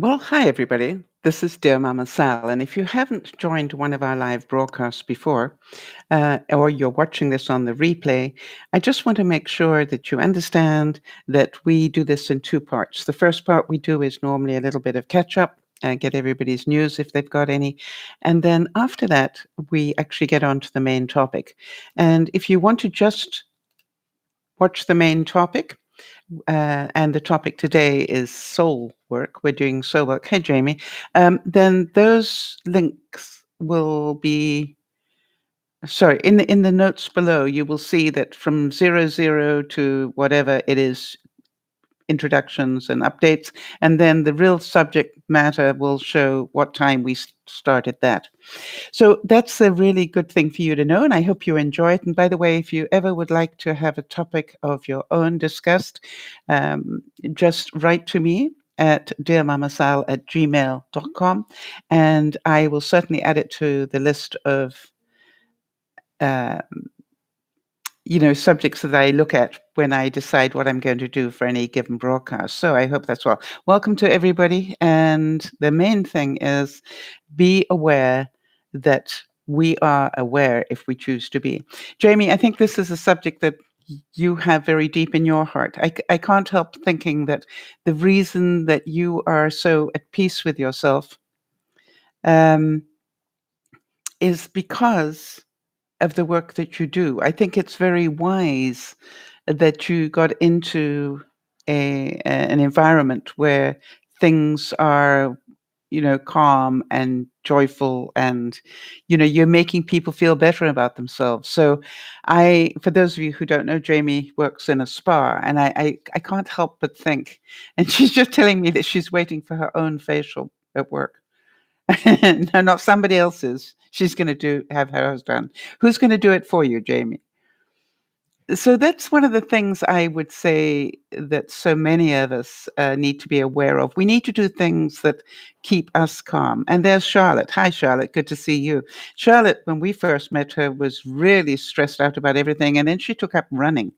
Well, hi, everybody. This is Dear Mama Sal. And if you haven't joined one of our live broadcasts before, or you're watching this on the replay, I just want to make sure that you understand that we do this in two parts. The first part we do is normally a little bit of catch up and get everybody's news if they've got any. And then after that, we actually get on to the main topic. And if you want to just watch the main topic, and the topic today is soul work. We're doing soul work. Hey, Jamie. Then those links will be, sorry, in the notes below, you will see that from 00 to whatever it is, introductions and updates, and then the real subject matter will show what time we started that. So that's a really good thing for you to know, and I hope you enjoy it. And by the way, if you ever would like to have a topic of your own discussed, just write to me at dearmamasal@gmail.com, and I will certainly add it to the list of uh, subjects that I look at when I decide what I'm going to do for any given broadcast. So I hope that's well. Welcome to everybody. And the main thing is be aware that we are aware if we choose to be. Jamie, I think this is a subject that you have very deep in your heart. I can't help thinking that the reason that you are so at peace with yourself um, is because of the work that you do. I think it's very wise that you got into an environment where things are, calm and joyful, and you're making people feel better about themselves. So, for those of you who don't know, Jamie works in a spa, and I can't help but think, and she's just telling me that she's waiting for her own facial at work. No, not somebody else's. She's going to have hers done. Who's going to do it for you, Jamie? So that's one of the things I would say that so many of us need to be aware of. We need to do things that keep us calm. And there's Charlotte. Hi, Charlotte. Good to see you. Charlotte, when we first met her, was really stressed out about everything. And then she took up running.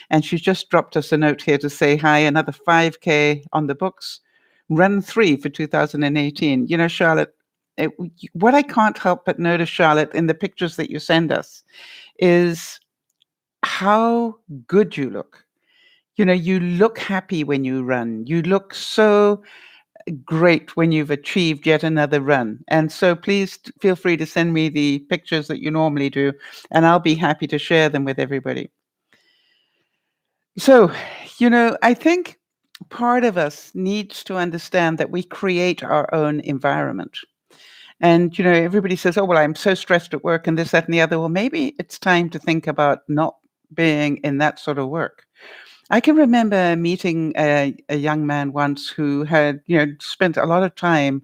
And she just dropped us a note here to say, hi, another 5K on the books. Run 3 for 2018. Charlotte, it, what I can't help but notice, Charlotte, in the pictures that you send us is how good you look. You look happy when you run. You look so great when you've achieved yet another run. And so please feel free to send me the pictures that you normally do, and I'll be happy to share them with everybody. So, I think part of us needs to understand that we create our own environment. And, everybody says, oh, well, I'm so stressed at work and this, that, and the other. Well, maybe it's time to think about not being in that sort of work. I can remember meeting a young man once who had, spent a lot of time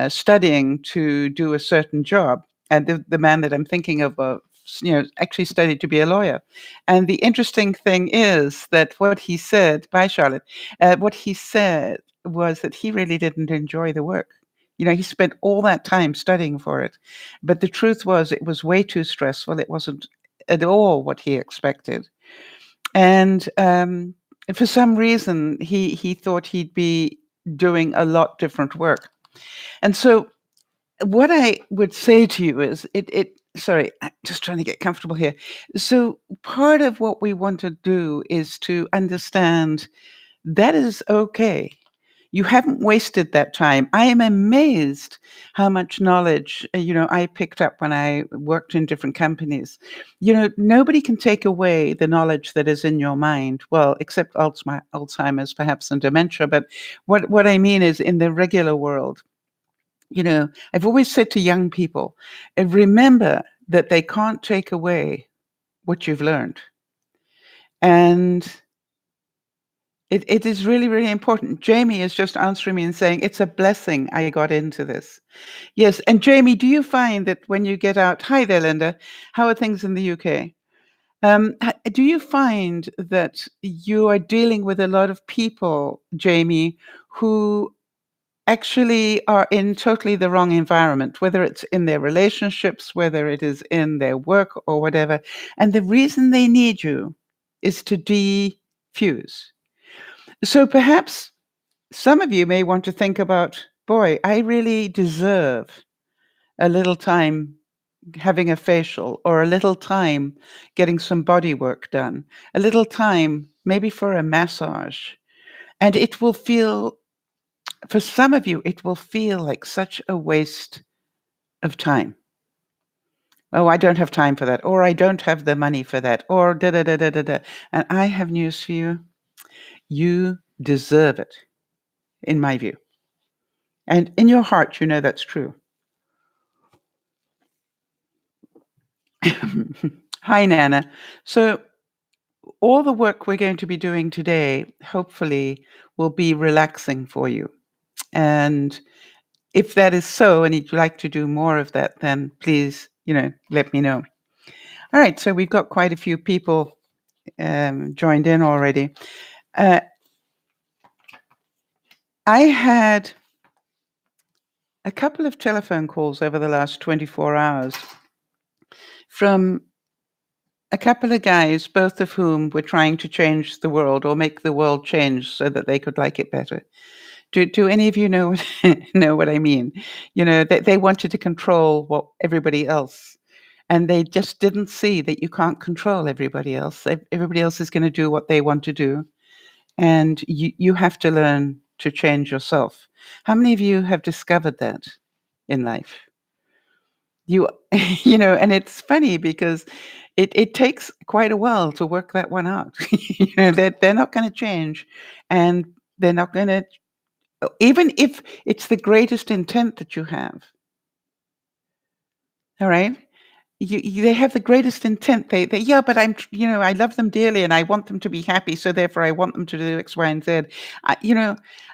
studying to do a certain job. And the man that I'm thinking of, actually studied to be a lawyer. And the interesting thing is that what he said, bye, Charlotte, what he said was that he really didn't enjoy the work. He spent all that time studying for it. But the truth was, it was way too stressful. It wasn't at all what he expected. And for some reason, he thought he'd be doing a lot different work. And so what I would say to you is sorry, I'm just trying to get comfortable here. So part of what we want to do is to understand that is okay. You haven't wasted that time. I am amazed how much knowledge, I picked up when I worked in different companies. Nobody can take away the knowledge that is in your mind. Well, except Alzheimer's, perhaps, and dementia. But what I mean is in the regular world, I've always said to young people, remember that they can't take away what you've learned. And it is really, really important. Jamie is just answering me and saying, it's a blessing I got into this. Yes. And Jamie, do you find that when you get out, hi there, Linda, how are things in the UK? Do you find that you are dealing with a lot of people, Jamie, who actually are in totally the wrong environment, whether it's in their relationships, whether it is in their work or whatever. And the reason they need you is to defuse. So perhaps Some of you may want to think about, boy, I really deserve a little time having a facial, or a little time getting some body work done, a little time maybe for a massage. And it will feel, for some of you, it will feel like such a waste of time. Oh, I don't have time for that, or I don't have the money for that, or da da da da da da. And I have news for you. You deserve it, in my view. And in your heart, you know that's true. Hi, Nana. So, all the work we're going to be doing today, hopefully, will be relaxing for you. And if that is so, and you'd like to do more of that, then please, let me know. All right. So, we've got quite a few people joined in already. Uh, I had a couple of telephone calls over the last 24 hours from a couple of guys, both of whom were trying to change the world or make the world change so that they could like it better. Do any of you know know what I mean? They wanted to control what everybody else, and they just didn't see that you can't control everybody else. Everybody else is going to do what they want to do, and you have to learn to change yourself. How many of you have discovered that in life? You and it's funny because it takes quite a while to work that one out. They're not going to change, and they're not going to, even if it's the greatest intent that you have. All right. They have the greatest intent. Yeah, but I love them dearly and I want them to be happy. So therefore I want them to do X, Y, and Z.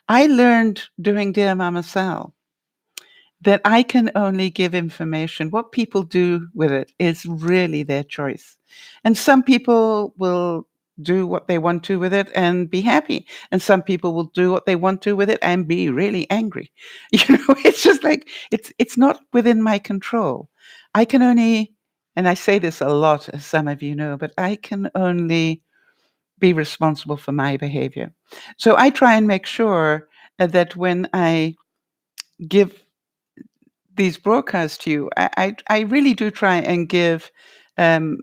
I learned doing Dear Mama Sal that I can only give information. What people do with it is really their choice. And some people will do what they want to with it and be happy. And some people will do what they want to with it and be really angry. It's just like it's not within my control. I can only, and I say this a lot, as some of you know, but I can only be responsible for my behavior. So I try and make sure that when I give these broadcasts to you, I really do try and give um,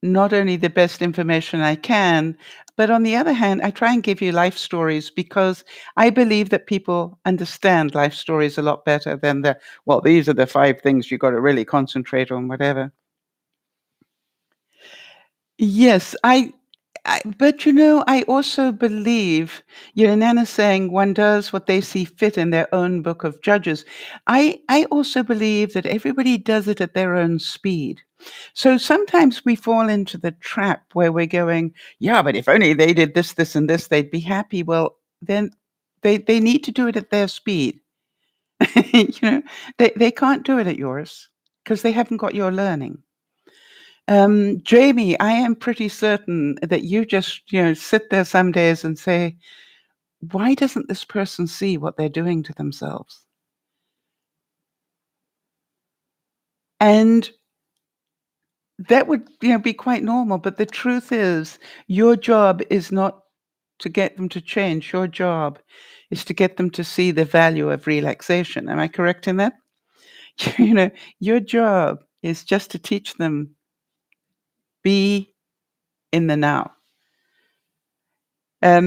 not only the best information I can, but on the other hand, I try and give you life stories because I believe that people understand life stories a lot better than well, these are the 5 things you got to really concentrate on, whatever. Yes, but I also believe, Nana's saying one does what they see fit in their own book of judges. I also believe that everybody does it at their own speed. So sometimes we fall into the trap where we're going, yeah, but if only they did this, this, and this, they'd be happy. Well, then they need to do it at their speed. you know, they can't do it at yours because they haven't got your learning. Jamie, I am pretty certain that you just, sit there some days and say, why doesn't this person see what they're doing to themselves? And that would, be quite normal. But the truth is, your job is not to get them to change. Your job is to get them to see the value of relaxation. Am I correct in that? you know, your job is just to teach them be in the now.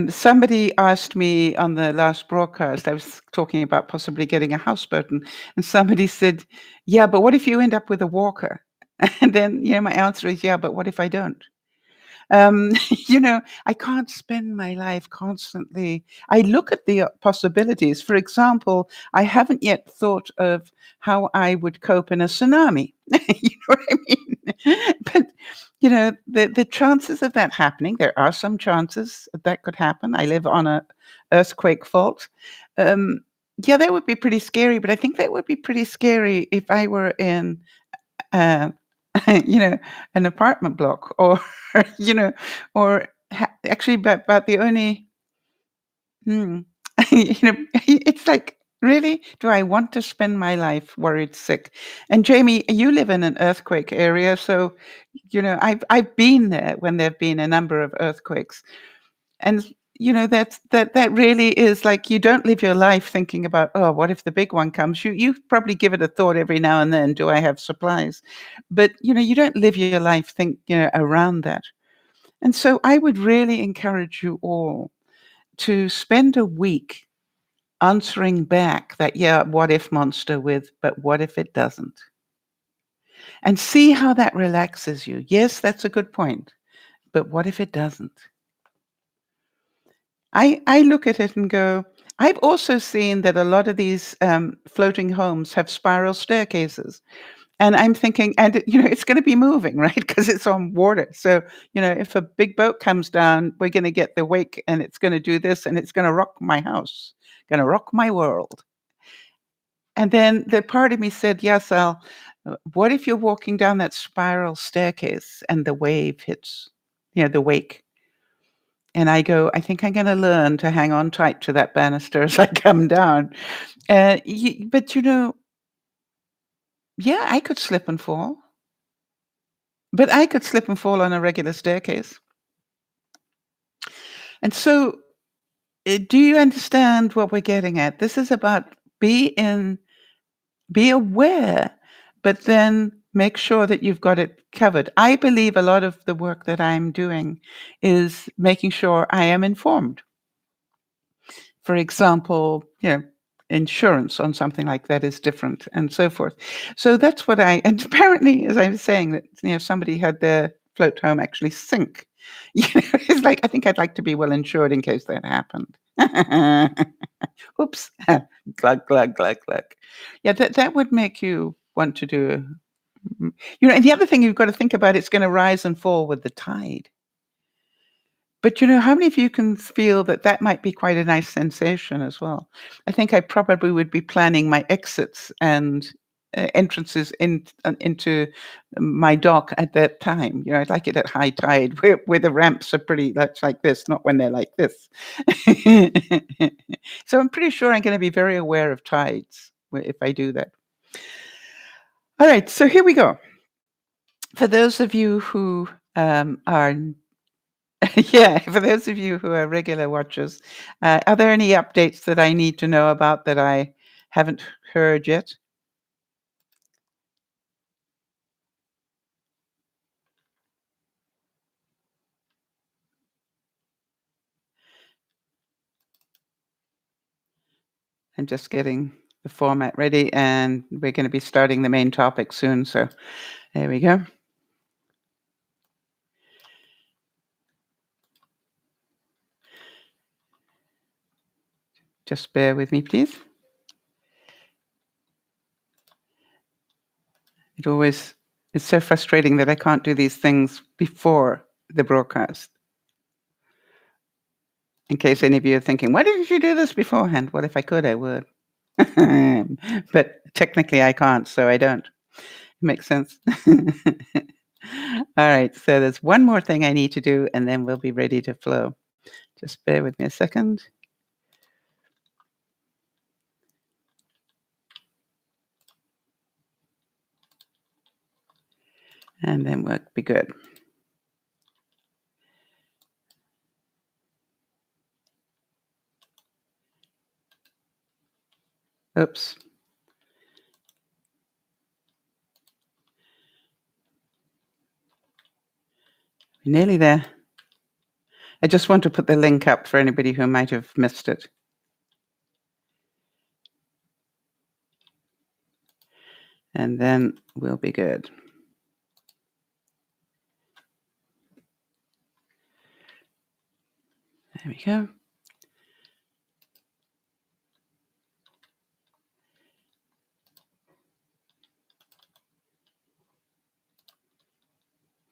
Somebody asked me on the last broadcast, I was talking about possibly getting a houseboat, and somebody said, yeah, but what if you end up with a walker? And then, my answer is, yeah, but what if I don't? Um, I can't spend my life constantly. I look at the possibilities. For example, I haven't yet thought of how I would cope in a tsunami. You know what I mean? But the chances of that happening, there are some chances that could happen. I live on a earthquake fault. Yeah, that would be pretty scary. But I think that would be pretty scary if I were in uh, an apartment block, or you know, or actually, but the only, hmm, it's like, really, do I want to spend my life worried sick? And Jamie, you live in an earthquake area, so I've been there when there've been a number of earthquakes, and that really is like you don't live your life thinking about, "Oh, what if the big one comes?" You probably give it a thought every now and then, "Do I have supplies?" But, you don't live your life around that. And so I would really encourage you all to spend a week answering back that, "Yeah, what if monster" with, "But what if it doesn't?" And see how that relaxes you. Yes, that's a good point, but what if it doesn't? I look at it and go, I've also seen that a lot of these, floating homes have spiral staircases, and I'm thinking and, it's gonna be moving, right? Because it's on water, so, if a big boat comes down, we're gonna get the wake, and it's gonna do this, and it's gonna rock my house, gonna rock my world. And then the part of me said, "Yes, what if you're walking down that spiral staircase and the wave hits, the wake?" And I go, "I think I'm gonna learn to hang on tight to that banister as I come down." But, yeah, I could slip and fall, but I could slip and fall on a regular staircase. And so, do you understand what we're getting at? This is about be aware, but then make sure that you've got it covered. I believe a lot of the work that I'm doing is making sure I am informed. For example, insurance on something like that is different and so forth. So that's what and apparently, as I was saying, that somebody had their float home actually sink. It's like I think I'd like to be well insured in case that happened. Oops. Glug, glug, glug, glug. Yeah, that would make you want to do. And the other thing you've got to think about, it's going to rise and fall with the tide. But, how many of you can feel that that might be quite a nice sensation as well? I think I probably would be planning my exits and, entrances into my dock at that time. I'd like it at high tide where the ramps are pretty much like this, not when they're like this. So I'm pretty sure I'm gonna be very aware of tides if I do that. Alright, so here we go. For those of you who, are yeah, for those of you who are regular watchers, are there any updates that I need to know about that I haven't heard yet? I'm just getting the format ready, and we're gonna be starting the main topic soon, so there we go. Just bear with me, please. It always it's so frustrating that I can't do these things before the broadcast. In case any of you are thinking, "Why didn't you do this beforehand?" Well, if I could, I would. But technically I can't, so I don't. Makes sense. Alright, so there's one more thing I need to do, and then we'll be ready to flow. Just bear with me a second. And then we'll be good. Oops. Nearly there. I just want to put the link up for anybody who might have missed it. And then we'll be good. There we go.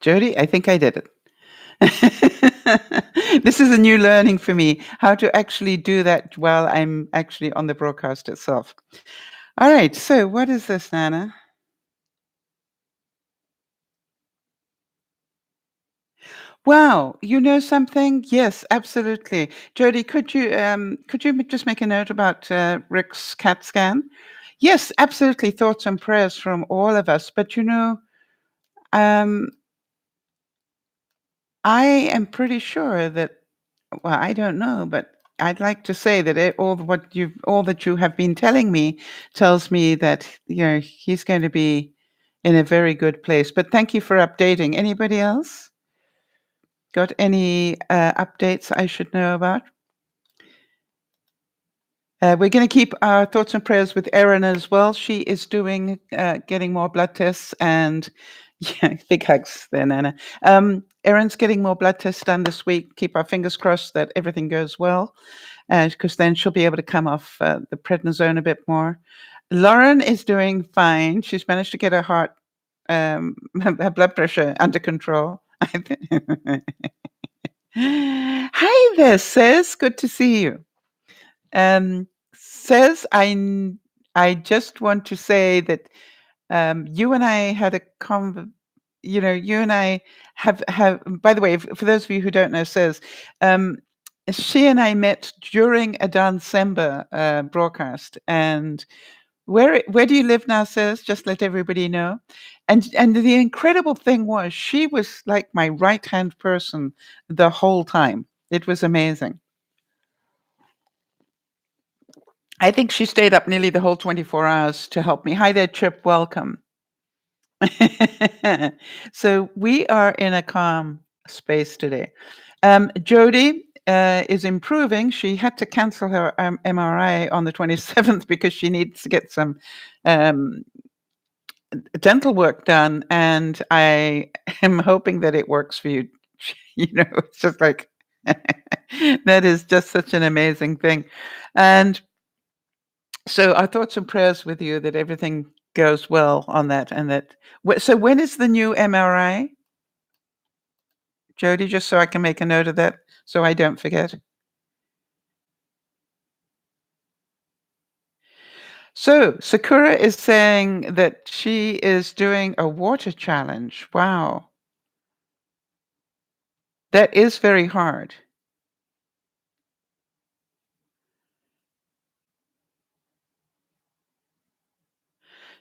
Jody, I think I did it. This is a new learning for me, how to actually do that while I'm actually on the broadcast itself. All right, so what is this, Nana? Wow, you know something? Yes, absolutely. Jody, could you just make a note about Rick's CAT scan? Yes, absolutely. Thoughts and prayers from all of us. But um, I am pretty sure that Well, I don't know, but I'd like to say that all that you have been telling me tells me that, he's going to be in a very good place. But thank you for updating. Anybody else got any updates I should know about? We're going to keep our thoughts and prayers with Erin as well. She is getting more blood tests, and yeah, big hugs there, Nana. Erin's getting more blood tests done this week. Keep our fingers crossed that everything goes well, because then she'll be able to come off the prednisone a bit more. Lauren is doing fine. She's managed to get her heart, her blood pressure under control. Hi there, sis. Good to see you. Says I just want to say that you and I had a you and I have. By the way, for those of you who don't know, says she and I met during a Dancember broadcast. And where do you live now, says? Just let everybody know. And the incredible thing was she was like my right hand person the whole time. It was amazing. I think she stayed up nearly the whole 24 hours to help me. Hi there, Chip. Welcome. So we are in a calm space today. Jody is improving. She had to cancel her MRI on the 27th because she needs to get some um, dental work done. And I am hoping that it works for you. It's just like, that is just such an amazing thing. And so our thoughts and prayers with you that everything goes well on that, and that. So when is the new MRI, Jody? Just so I can make a note of that, so I don't forget. So Sakura is saying that she is doing a water challenge. Wow, that is very hard.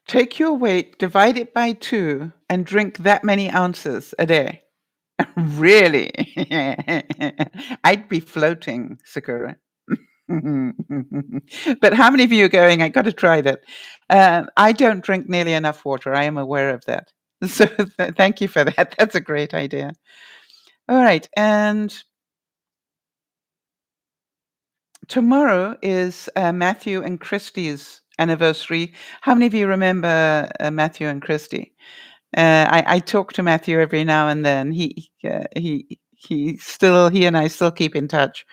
Take your weight, divide it by 2, and drink that many ounces a day. Really? I'd be floating, Sakura. But how many of you are going, "I gotta try that"? I don't drink nearly enough water. I am aware of that. So thank you for that. That's a great idea. All right, and tomorrow is Matthew and Christie's anniversary. How many of you remember Matthew and Christie? I talk to Matthew every now and then. He and I still keep in touch.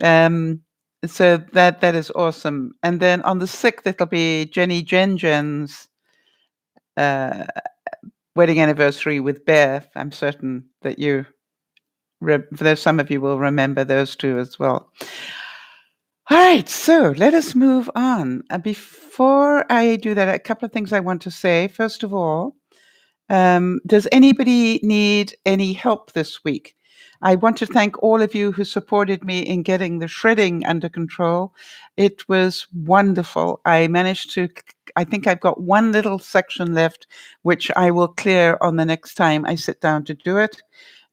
So that is awesome. And then on the 6th, it'll be Jen's uh, wedding anniversary with Beth. I'm certain that there's some of you will remember those two as well. All right, so let us move on. Before I do that, a couple of things I want to say. First of all, does anybody need any help this week? I want to thank all of you who supported me in getting the shredding under control. It was wonderful. I think I've got one little section left, which I will clear on the next time I sit down to do it.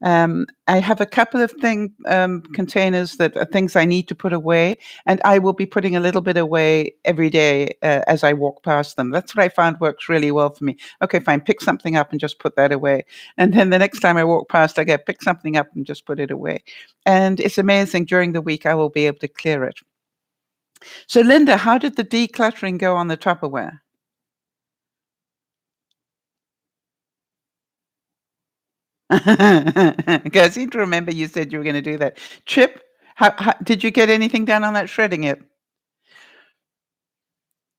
I have a couple of containers that are things I need to put away, and I will be putting a little bit away every day as I walk past them. That's what I found works really well for me. Okay, fine, pick something up and just put that away. And then the next time I walk past, pick something up and just put it away. And it's amazing, during the week, I will be able to clear it. So Linda, how did the decluttering go on the Tupperware? Okay, I seem to remember you said you were going to do that. Chip, how did you get anything done on that shredding it?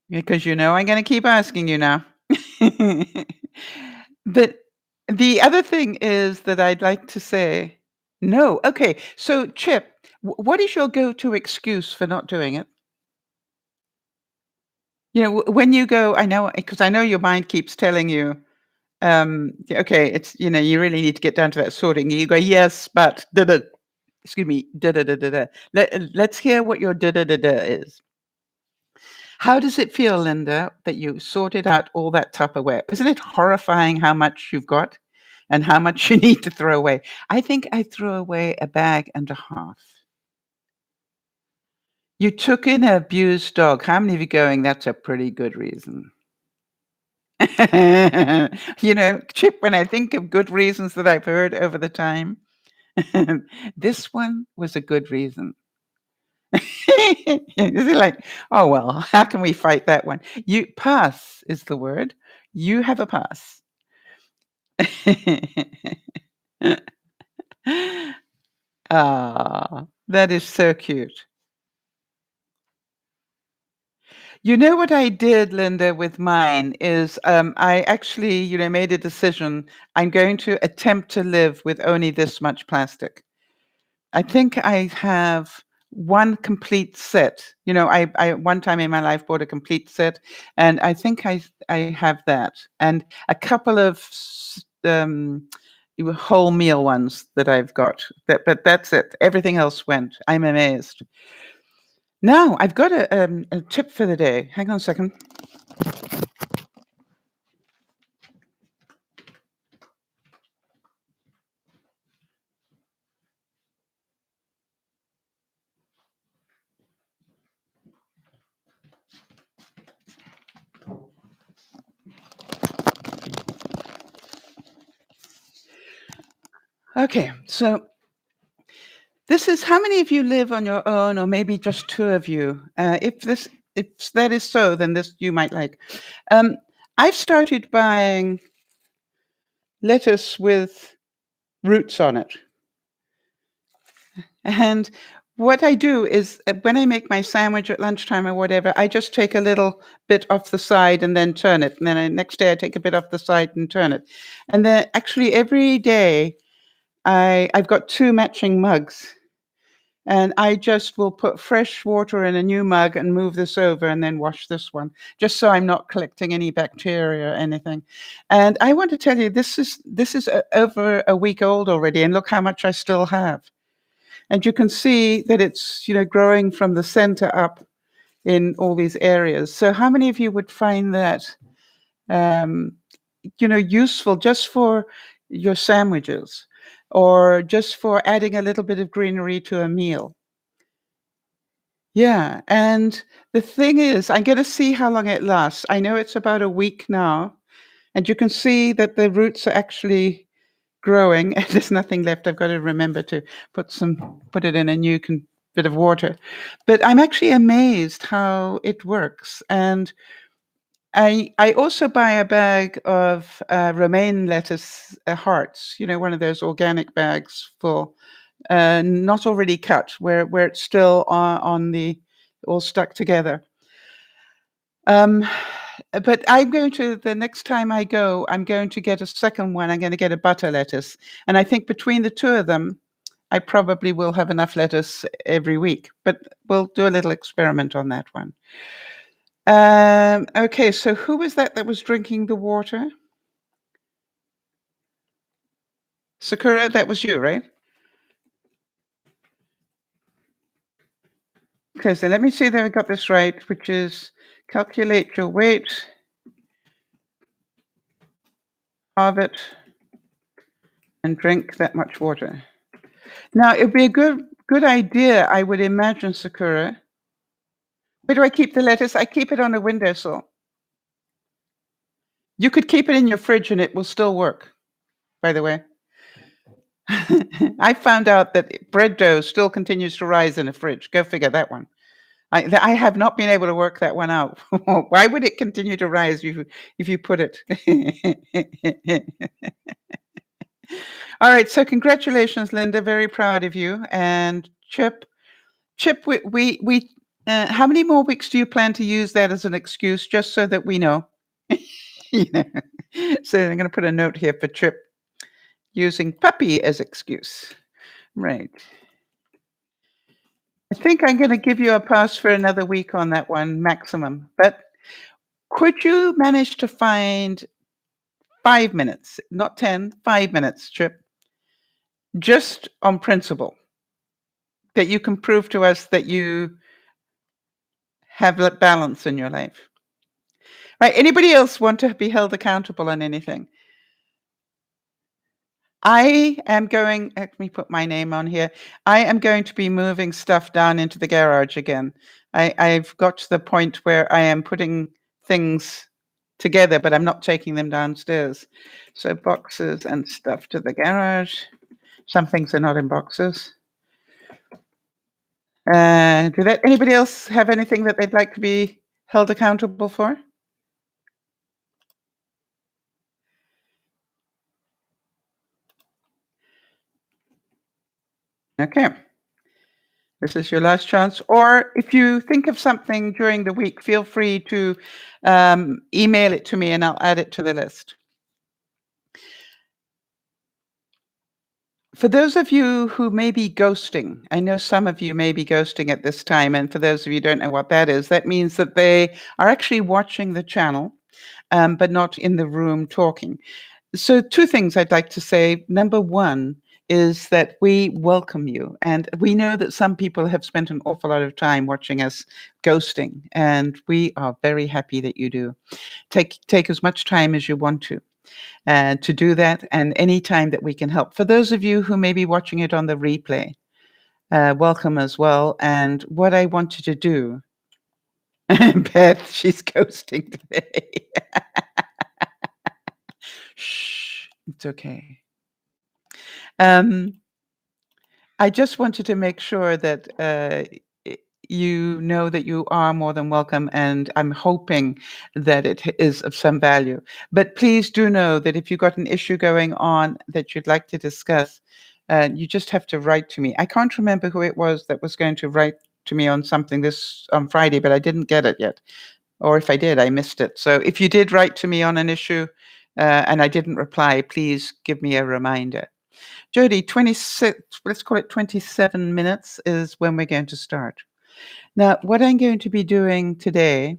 Because I'm going to keep asking you now. But the other thing is that I'd like to say no. Okay, so Chip, what is your go-to excuse for not doing it? When you go, I know, because I know your mind keeps telling you, okay, it's, you really need to get down to that sorting. You go, yes, but excuse me, da da da da da. Let's hear what your da da da da is. How does it feel, Linda, that you sorted out all that Tupperware? Isn't it horrifying how much you've got and how much you need to throw away? I think I threw away a bag and a half. You took in an abused dog. How many of you going, "That's a pretty good reason?" You know, Chip, when I think of good reasons that I've heard over the time, this one was a good reason. Is it like, "Oh, well, how can we fight that one?" You pass is the word. You have a pass. Ah, that is so cute. You know what I did, Linda, with mine is, I actually, made a decision. I'm going to attempt to live with only this much plastic. I think I have one complete set. I one time in my life bought a complete set, and I think I have that, and a couple of whole meal ones that I've got. But that's it. Everything else went. I'm amazed. Now I've got a tip for the day. Hang on a second. Okay, so this is how many of you live on your own, or maybe just two of you? If that is so, then this you might like. Um, I've started buying lettuce with roots on it, and what I do is when I make my sandwich at lunchtime or whatever, I just take a little bit off the side and then turn it, and then next day I take a bit off the side and turn it, and then actually every day I've got two matching mugs. And I just will put fresh water in a new mug and move this over and then wash this one, just so I'm not collecting any bacteria or anything. And I want to tell you, this is over a week old already, and look how much I still have. And you can see that it's growing from the center up in all these areas. So how many of you would find that um, useful just for your sandwiches, or just for adding a little bit of greenery to a meal? Yeah, and the thing is, I'm gonna see how long it lasts. I know it's about a week now, and you can see that the roots are actually growing, and there's nothing left. I've got to remember to put it in a new bit of water. But I'm actually amazed how it works. And I also buy a bag of romaine lettuce hearts, one of those organic bags full, not already cut, where it's still on the all stuck together. Um, but the next time I go, I'm going to get a second one. I'm going to get a butter lettuce, and I think between the two of them, I probably will have enough lettuce every week. But we'll do a little experiment on that one. Okay, so who was that was drinking the water? Sakura, that was you, right? Okay, so let me see that I got this right, which is calculate your weight, halve it, and drink that much water. Now, it'd be a good idea, I would imagine, Sakura. Where do I keep the lettuce? I keep it on a windowsill. You could keep it in your fridge and it will still work, by the way. I found out that bread dough still continues to rise in a fridge. Go figure that one. I have not been able to work that one out. Why would it continue to rise if you put it? All right, so congratulations, Linda. Very proud of you. And Chip, how many more weeks do you plan to use that as an excuse, just so that we know? You know? So I'm going to put a note here for Chip, using puppy as excuse. Right. I think I'm going to give you a pass for another week on that one, maximum. But could you manage to find 5 minutes, not 10, 5 minutes, Chip, just on principle, that you can prove to us that you have that balance in your life? Right? Anybody else want to be held accountable on anything? I am going let me put my name on here. I am going to be moving stuff down into the garage again. I've got to the point where I am putting things together, but I'm not taking them downstairs. So boxes and stuff to the garage. Some things are not in boxes. Anybody else have anything that they'd like to be held accountable for? Okay. This is your last chance. Or if you think of something during the week, feel free to email it to me and I'll add it to the list. For those of you who may be ghosting, I know some of you may be ghosting at this time. And for those of you who don't know what that is, that means that they are actually watching the channel, but not in the room talking. So, two things I'd like to say. Number one is that we welcome you. And we know that some people have spent an awful lot of time watching us ghosting, and we are very happy that you do. Take as much time as you want to do that, and any time that we can help. For those of you who may be watching it on the replay, welcome as well. And what I want you to do, Beth, she's ghosting today. Shh, it's okay. Um, I just wanted to make sure that you know that you are more than welcome, and I'm hoping that it is of some value. But please do know that if you've got an issue going on that you'd like to discuss, you just have to write to me. I can't remember who it was that was going to write to me on something this on Friday, but I didn't get it yet. Or if I did, I missed it. So if you did write to me on an issue and I didn't reply, please give me a reminder. Jody, 26, let's call it 27 minutes is when we're going to start. Now, what I'm going to be doing today,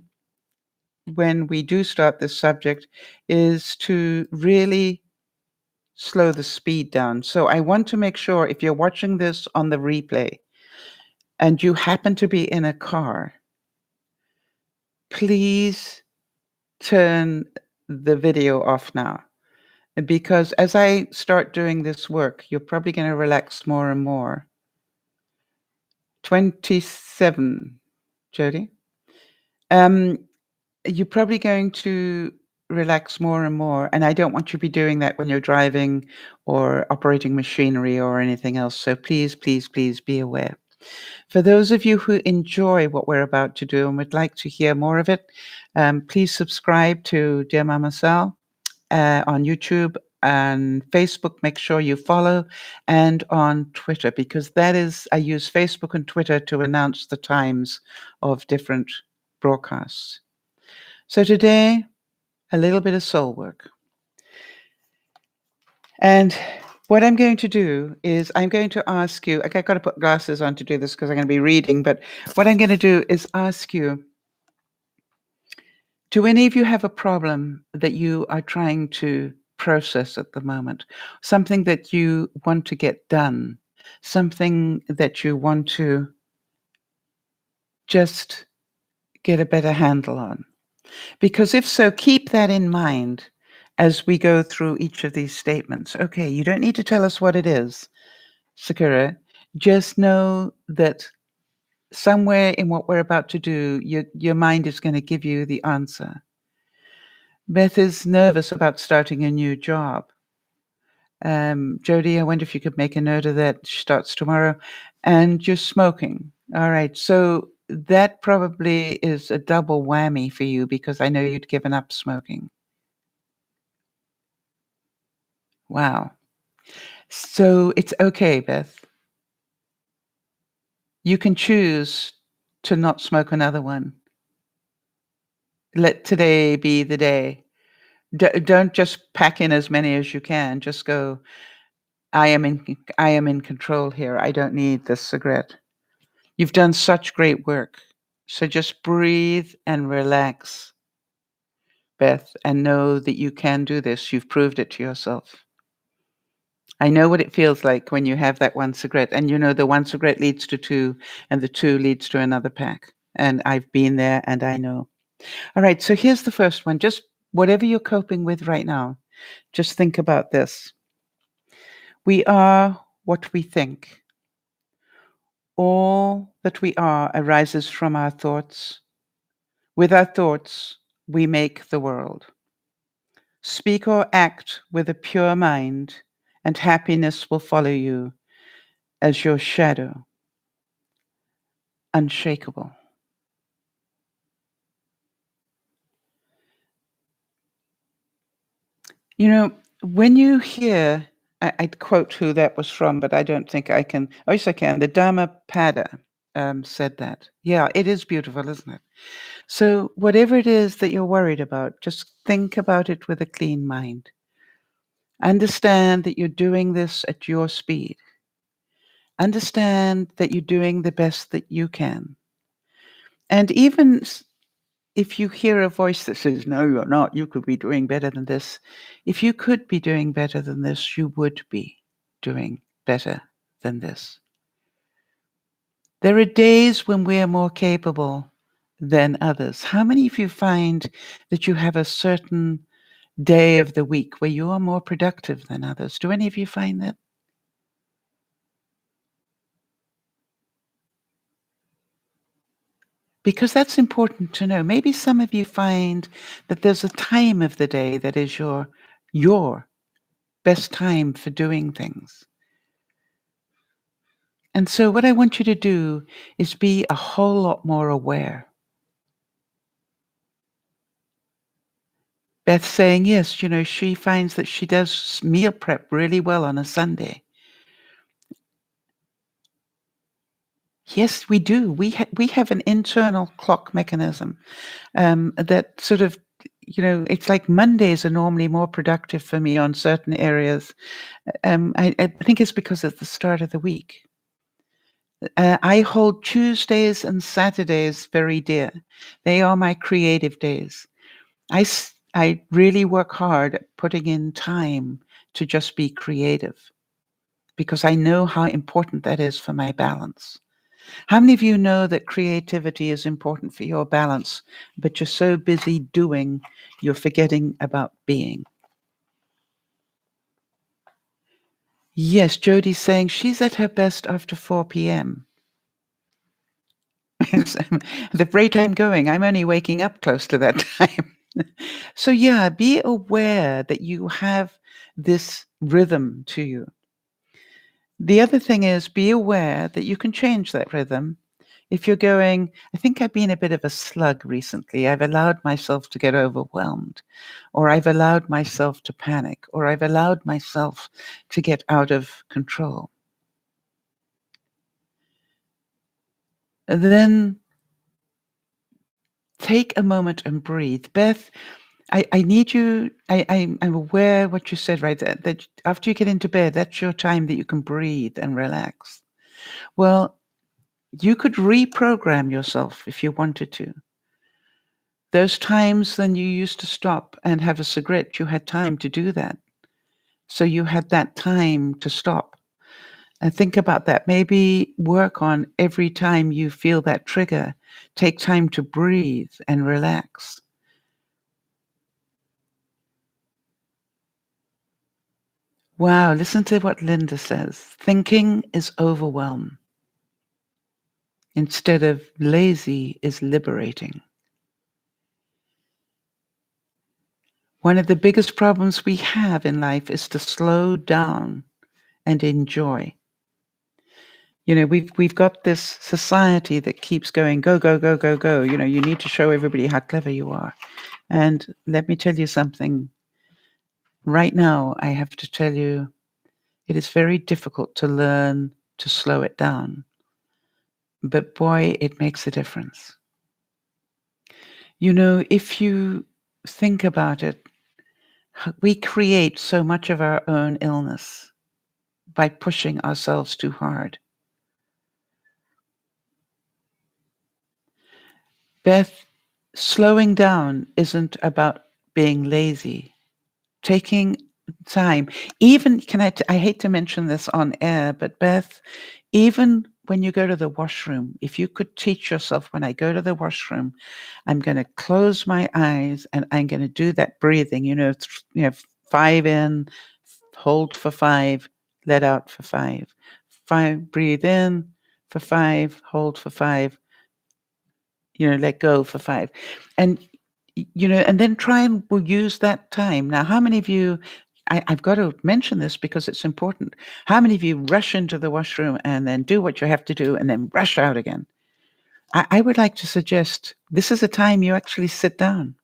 when we do start this subject, is to really slow the speed down. So I want to make sure if you're watching this on the replay and you happen to be in a car, please turn the video off now. Because as I start doing this work, you're probably going to relax more and more. 27, Jody. You're probably going to relax more and more, and I don't want you to be doing that when you're driving or operating machinery or anything else. So please, please, please be aware. For those of you who enjoy what we're about to do and would like to hear more of it, please subscribe to Dear Mama Sal on YouTube and Facebook. Make sure you follow, and on Twitter, because I use Facebook and Twitter to announce the times of different broadcasts. So today, a little bit of soul work. And what I'm going to do is I'm going to ask you, I've got to put glasses on to do this because I'm going to be reading, but what I'm going to do is ask you, do any of you have a problem that you are trying to process at the moment? Something that you want to get done? Something that you want to just get a better handle on? Because if so, keep that in mind as we go through each of these statements. Okay, you don't need to tell us what it is, Sakura. Just know that somewhere in what we're about to do, your mind is going to give you the answer. Beth is nervous about starting a new job. Jody, I wonder if you could make a note of that. She starts tomorrow. And you're smoking. All right. So that probably is a double whammy for you because I know you'd given up smoking. Wow. So it's okay, Beth. You can choose to not smoke another one. Let today be the day. Don't just pack in as many as you can. Just go, I am in control here. I don't need this cigarette. You've done such great work. So just breathe and relax, Beth, and know that you can do this. You've proved it to yourself. I know what it feels like when you have that one cigarette, and the one cigarette leads to two, and the two leads to another pack. And I've been there and I know. All right, so here's the first one. Just whatever you're coping with right now, just think about this. We are what we think. All that we are arises from our thoughts. With our thoughts, we make the world. Speak or act with a pure mind, and happiness will follow you as your shadow, unshakable. You know, when you hear, I'd quote who that was from, but I don't think I can. Oh, yes, I can. The Dhammapada said that. Yeah, it is beautiful, isn't it? So, whatever it is that you're worried about, just think about it with a clean mind. Understand that you're doing this at your speed. Understand that you're doing the best that you can. And even if you hear a voice that says, no, you're not, you could be doing better than this. If you could be doing better than this, you would be doing better than this. There are days when we are more capable than others. How many of you find that you have a certain day of the week where you are more productive than others? Do any of you find that? Because that's important to know. Maybe some of you find that there's a time of the day that is your best time for doing things. And so what I want you to do is be a whole lot more aware. Beth saying, yes, she finds that she does meal prep really well on a Sunday. Yes, we do. We have an internal clock mechanism that sort of, it's like Mondays are normally more productive for me on certain areas. I think it's because it's the start of the week. I hold Tuesdays and Saturdays very dear. They are my creative days. I really work hard at putting in time to just be creative because I know how important that is for my balance. How many of you know that creativity is important for your balance, but you're so busy doing, you're forgetting about being? Yes, Jodie's saying she's at her best after 4 p.m. The rate I'm going, I'm only waking up close to that time. So yeah, be aware that you have this rhythm to you. The other thing is be aware that you can change that rhythm. If you're going, I think I've been a bit of a slug recently. I've allowed myself to get overwhelmed, or I've allowed myself to panic, or I've allowed myself to get out of control. Then take a moment and breathe. Beth, I need you, I'm aware what you said, right? That after you get into bed, that's your time that you can breathe and relax. Well, you could reprogram yourself if you wanted to. Those times when you used to stop and have a cigarette, you had time to do that. So you had that time to stop. And think about that. Maybe work on every time you feel that trigger. Take time to breathe and relax. Wow, listen to what Linda says. Thinking is overwhelm. Instead of lazy is liberating. One of the biggest problems we have in life is to slow down and enjoy. We've got this society that keeps going, go, go, go, go, go. You need to show everybody how clever you are. And let me tell you something. Right now, I have to tell you, it is very difficult to learn to slow it down. But boy, it makes a difference. If you think about it, we create so much of our own illness by pushing ourselves too hard. Beth, slowing down isn't about being lazy. Taking time, even I hate to mention this on air, but Beth, even when you go to the washroom, if you could teach yourself, when I go to the washroom, I'm going to close my eyes and I'm going to do that breathing, 5 in, hold for 5, let out for 5. 5, breathe in for 5, hold for 5, let go for 5. And, and then try and we'll use that time. Now, how many of you, I've got to mention this because it's important. How many of you rush into the washroom and then do what you have to do and then rush out again? I would like to suggest this is a time you actually sit down.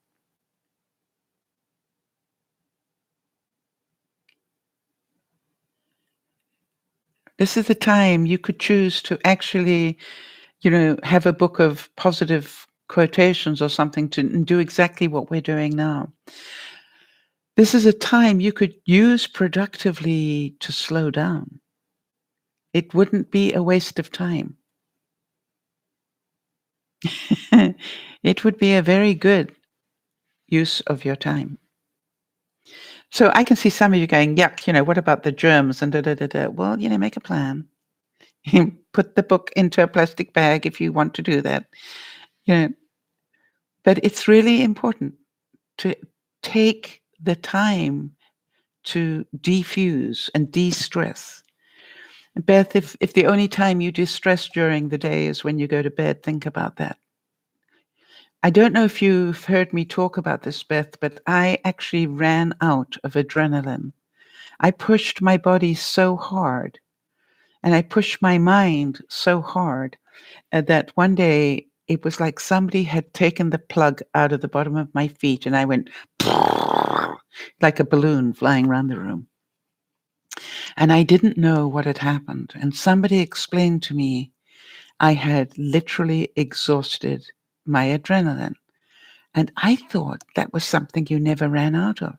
This is the time you could choose to actually, have a book of positive quotations or something to do exactly what we're doing now. This is a time you could use productively to slow down. It wouldn't be a waste of time. It would be a very good use of your time. So I can see some of you going, yuck, what about the germs and da da da da. Well, make a plan. Put the book into a plastic bag if you want to do that. But it's really important to take the time to defuse and de-stress. Beth, if the only time you distress during the day is when you go to bed, think about that. I don't know if you've heard me talk about this, Beth, but I actually ran out of adrenaline. I pushed my body so hard and I pushed my mind so hard that one day it was like somebody had taken the plug out of the bottom of my feet and I went like a balloon flying around the room. And I didn't know what had happened. And somebody explained to me I had literally exhausted my adrenaline. And I thought that was something you never ran out of.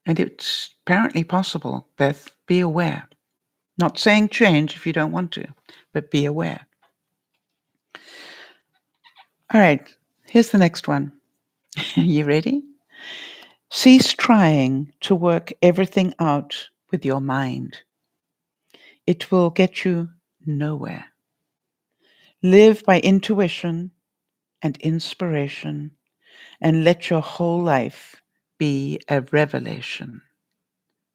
And it's apparently possible, Beth. Be aware. Not saying change if you don't want to, but be aware. All right, here's the next one. You ready? Cease trying to work everything out with your mind. It will get you nowhere. Live by intuition and inspiration, and let your whole life be a revelation.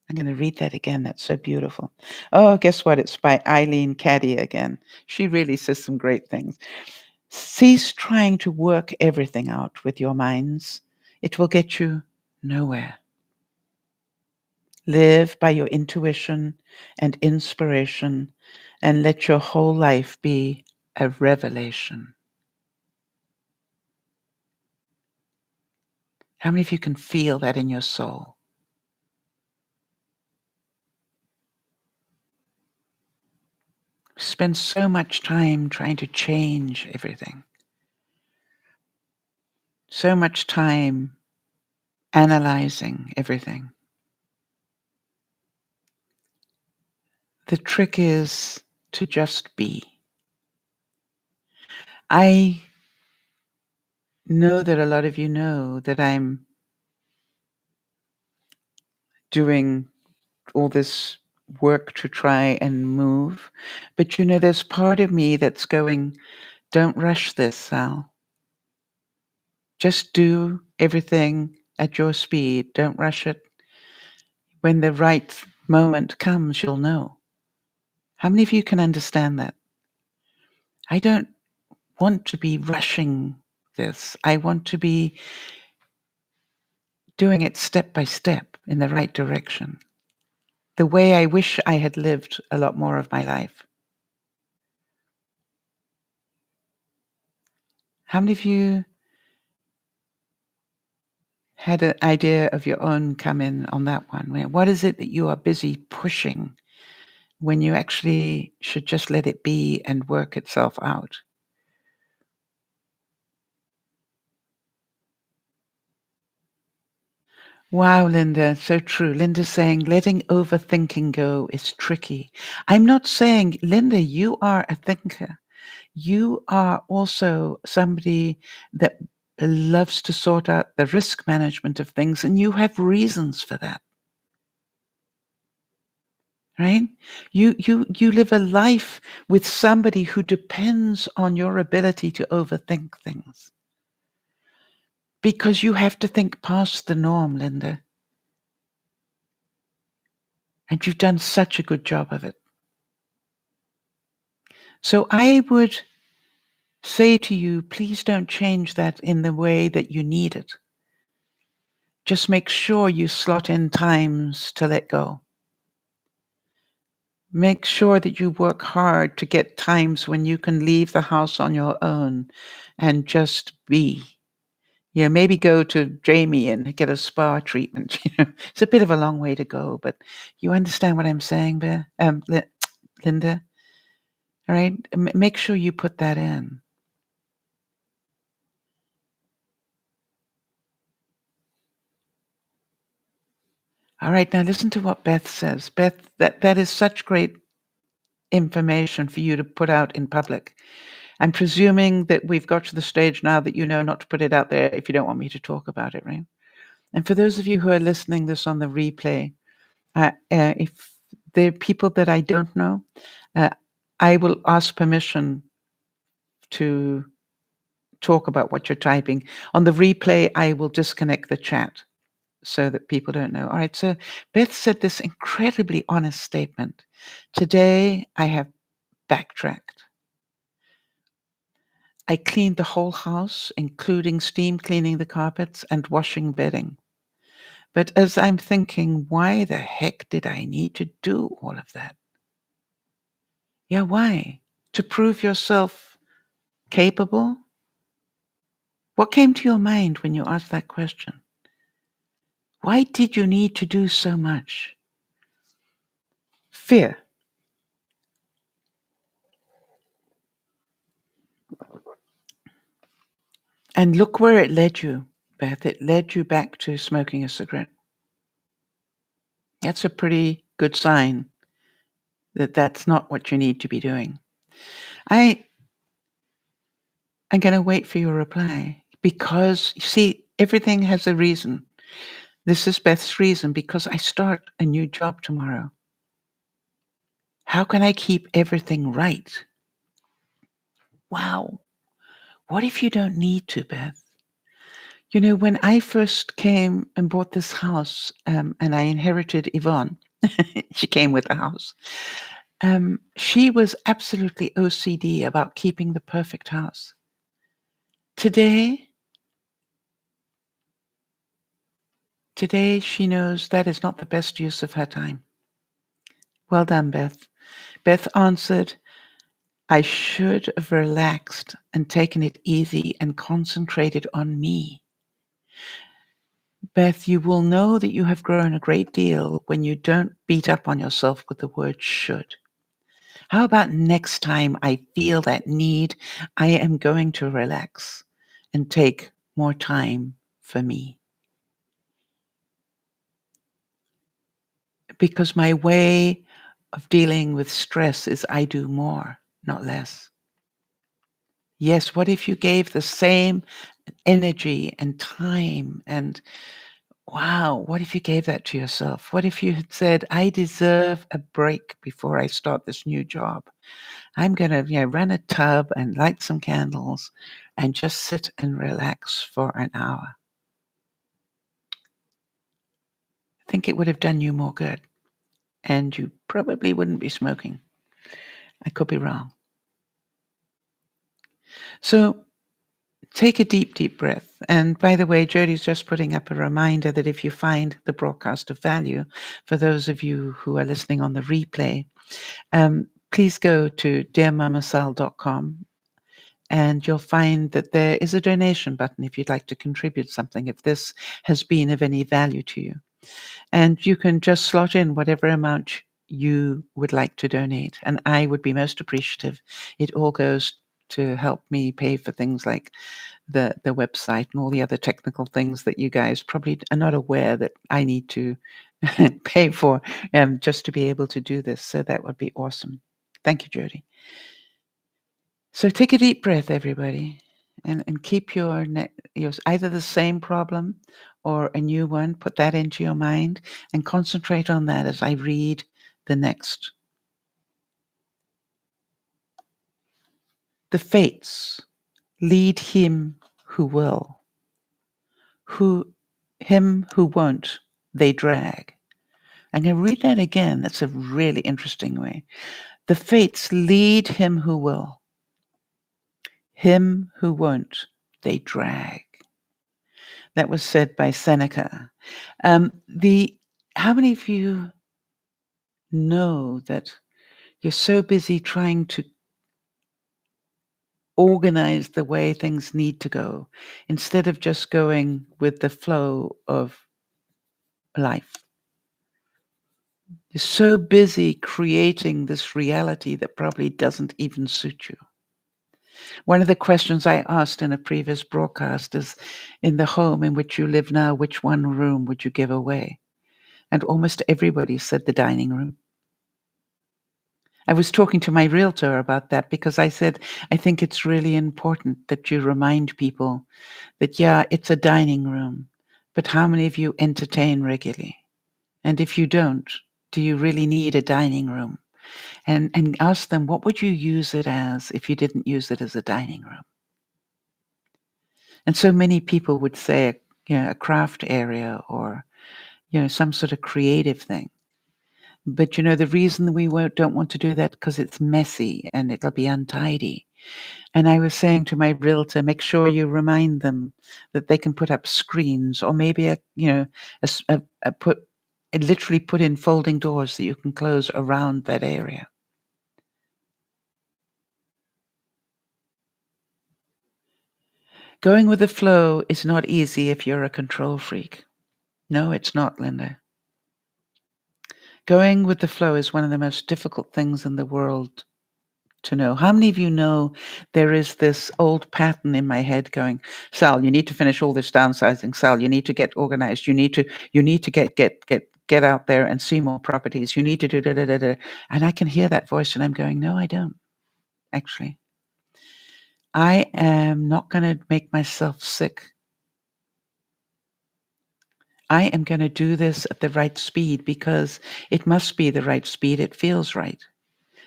I'm going to read that again. That's so beautiful. Oh, guess what? It's by Eileen Caddy again. She really says some great things. Cease trying to work everything out with your minds. It will get you nowhere. Live by your intuition and inspiration, and let your whole life be a revelation. How many of you can feel that in your soul? Spend so much time trying to change everything. So much time analyzing everything. The trick is to just be. I know that a lot of you know that I'm doing all this work to try and move, but there's part of me that's going, don't rush this, Sal. Just do everything at your speed. Don't rush it. When the right moment comes, you'll know. How many of you can understand that? I don't want to be rushing this. I want to be doing it step by step in the right direction. The way I wish I had lived a lot more of my life. How many of you had an idea of your own come in on that one? What is it that you are busy pushing when you actually should just let it be and work itself out? Wow, Linda, so true. Linda's saying letting overthinking go is tricky. I'm not saying, Linda, you are a thinker. You are also somebody that loves to sort out the risk management of things, and you have reasons for that. Right? You live a life with somebody who depends on your ability to overthink things. because you have to think past the norm, Linda. And you've done such a good job of it. So I would say to you, please don't change that in the way that you need it. Just make sure you slot in times to let go. Make sure that you work hard to get times when you can leave the house on your own and just be. Maybe go to Jamie and get a spa treatment. It's a bit of a long way to go, but you understand what I'm saying, Linda? All right? Make sure you put that in. All right, now listen to what Beth says. Beth, that is such great information for you to put out in public. I'm presuming that we've got to the stage now that you know not to put it out there if you don't want me to talk about it, right? And for those of you who are listening this on the replay, if there are people that I don't know, I will ask permission to talk about what you're typing. On the replay, I will disconnect the chat so that people don't know. All right, so Beth said this incredibly honest statement. Today, I have backtracked. I cleaned the whole house, including steam cleaning the carpets and washing bedding. But as I'm thinking, why the heck did I need to do all of that? Yeah, why? To prove yourself capable? What came to your mind when you asked that question? Why did you need to do so much? Fear. And look where it led you, Beth. It led you back to smoking a cigarette. That's a pretty good sign that that's not what you need to be doing. I'm going to wait for your reply because, you see, everything has a reason. This is Beth's reason because I start a new job tomorrow. How can I keep everything right? Wow. What if you don't need to, Beth? When I first came and bought this house, and I inherited Yvonne, she came with the house. She was absolutely OCD about keeping the perfect house. Today, she knows that is not the best use of her time. Well done, Beth. Beth answered, I should have relaxed and taken it easy and concentrated on me. Beth, you will know that you have grown a great deal when you don't beat up on yourself with the word should. How about next time I feel that need, I am going to relax and take more time for me? Because my way of dealing with stress is I do more, not less. Yes, what if you gave the same energy and time and wow, what if you gave that to yourself? What if you had said, I deserve a break before I start this new job? I'm going to run a tub and light some candles and just sit and relax for an hour. I think it would have done you more good. And you probably wouldn't be smoking. I could be wrong. So take a deep, deep breath. And by the way, Jody's just putting up a reminder that if you find the broadcast of value, for those of you who are listening on the replay, please go to DearMamaSal.com and you'll find that there is a donation button if you'd like to contribute something, if this has been of any value to you. And you can just slot in whatever amount you would like to donate. And I would be most appreciative. It all goes to help me pay for things like the website and all the other technical things that you guys probably are not aware that I need to pay for just to be able to do this. So that would be awesome. Thank you, Jody. So take a deep breath, everybody, and keep your either the same problem or a new one. Put that into your mind and concentrate on that as I read the next. The fates lead him who will. who him who won't, they drag. I'm going to read that again. That's a really interesting way. The fates lead him who will. Him who won't, they drag. That was said by Seneca. How many of you know that you're so busy trying to organize the way things need to go instead of just going with the flow of life? You're so busy creating this reality that probably doesn't even suit you. One of the questions I asked in a previous broadcast is, in the home in which you live now, which one room would you give away? And almost everybody said the dining room. I was talking to my realtor about that because I said, I think it's really important that you remind people that, yeah, it's a dining room, but how many of you entertain regularly? And if you don't, do you really need a dining room? And ask them, what would you use it as if you didn't use it as a dining room? And so many people would say, a craft area or, some sort of creative thing. But, the reason we don't want to do that because it's messy and it'll be untidy. And I was saying to my realtor, make sure you remind them that they can put up screens or maybe literally put in folding doors that you can close around that area. Going with the flow is not easy if you're a control freak. No, it's not, Linda. Going with the flow is one of the most difficult things in the world to know. How many of you know there is this old pattern in my head going, Sal, you need to finish all this downsizing. Sal, you need to get organized. You need to get out there and see more properties. You need to do da da da da. And I can hear that voice and I'm going, no, I don't. Actually, I am not going to make myself sick. I am going to do this at the right speed because it must be the right speed. It feels right.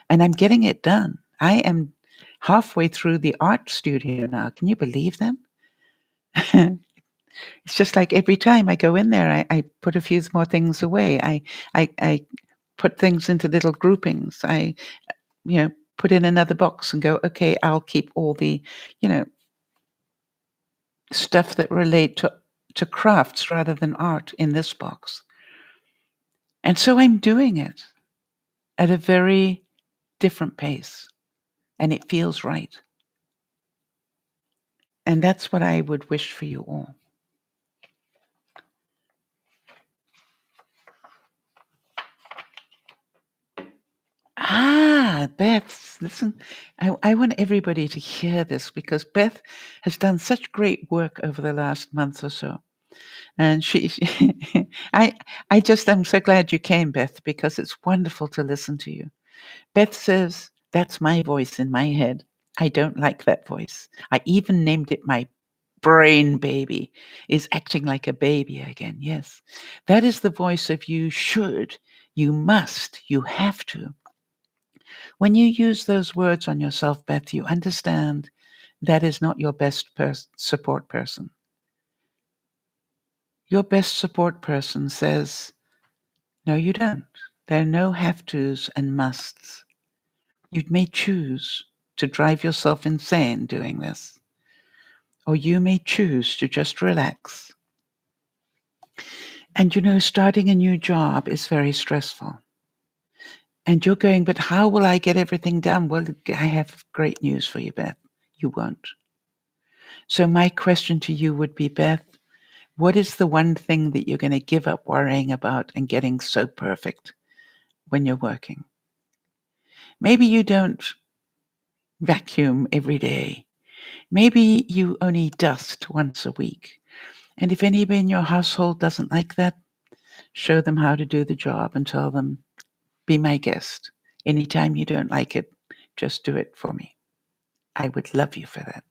And I'm getting it done. I am halfway through the art studio now. Can you believe that? It's just like every time I go in there, I put a few more things away. I put things into little groupings. I, put in another box and go, okay, I'll keep all the, stuff that relate to crafts rather than art in this box. And so I'm doing it at a very different pace, and it feels right. And that's what I would wish for you all. Beth, listen, I want everybody to hear this because Beth has done such great work over the last month or so. And I'm so glad you came, Beth, because it's wonderful to listen to you. Beth says, that's my voice in my head. I don't like that voice. I even named it my brain baby, is acting like a baby again. Yes, that is the voice of you should, you must, you have to. When you use those words on yourself, Beth, you understand that is not your best support person. Your best support person says, no, you don't. There are no have-tos and musts. You may choose to drive yourself insane doing this, or you may choose to just relax. And starting a new job is very stressful. And you're going, but how will I get everything done? Well, I have great news for you, Beth. You won't. So my question to you would be, Beth, what is the one thing that you're going to give up worrying about and getting so perfect when you're working? Maybe you don't vacuum every day. Maybe you only dust once a week. And if anybody in your household doesn't like that, show them how to do the job and tell them, be my guest. Anytime you don't like it, just do it for me. I would love you for that.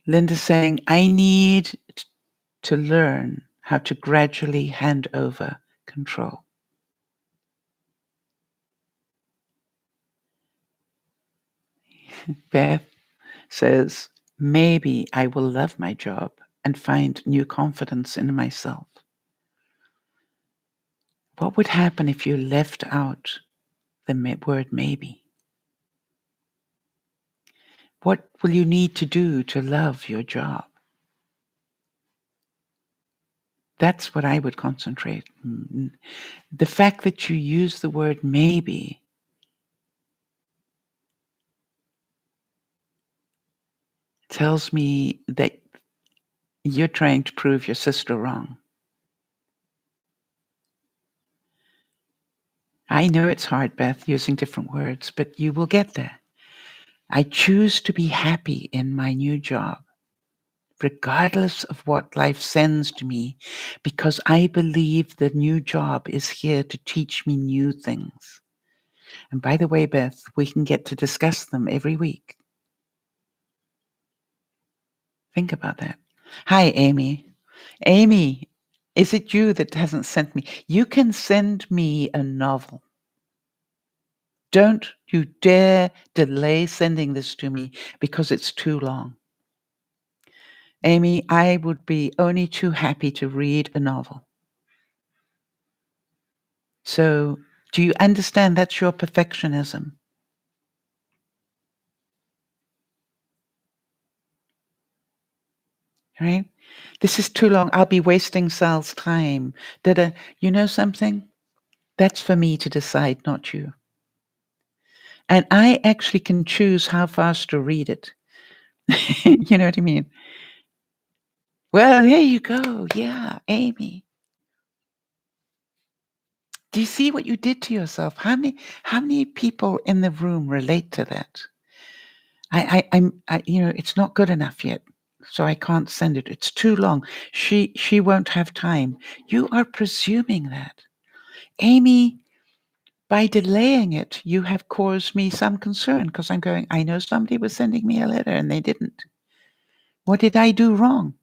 Linda's saying, I need to learn how to gradually hand over control. Beth says, Maybe I will love my job and find new confidence in myself. What would happen if you left out the word maybe? What will you need to do to love your job? That's what I would concentrate. The fact that you use the word maybe tells me that you're trying to prove your sister wrong. I know it's hard, Beth, using different words, but you will get there. I choose to be happy in my new job, regardless of what life sends to me, because I believe the new job is here to teach me new things. And by the way, Beth, we can get to discuss them every week. Think about that. Hi, Amy. Amy, is it you that hasn't sent me? You can send me a novel. Don't you dare delay sending this to me because it's too long. Amy, I would be only too happy to read a novel. So, do you understand that's your perfectionism? Right? This is too long. I'll be wasting Sal's time. You know something? That's for me to decide, not you. And I actually can choose how fast to read it. You know what I mean? Well, there you go. Yeah, Amy. Do you see what you did to yourself? How many people in the room relate to that? It's not good enough yet, so I can't send it. It's too long. She won't have time. You are presuming that. Amy, by delaying it, you have caused me some concern because I'm going, I know somebody was sending me a letter and they didn't. What did I do wrong?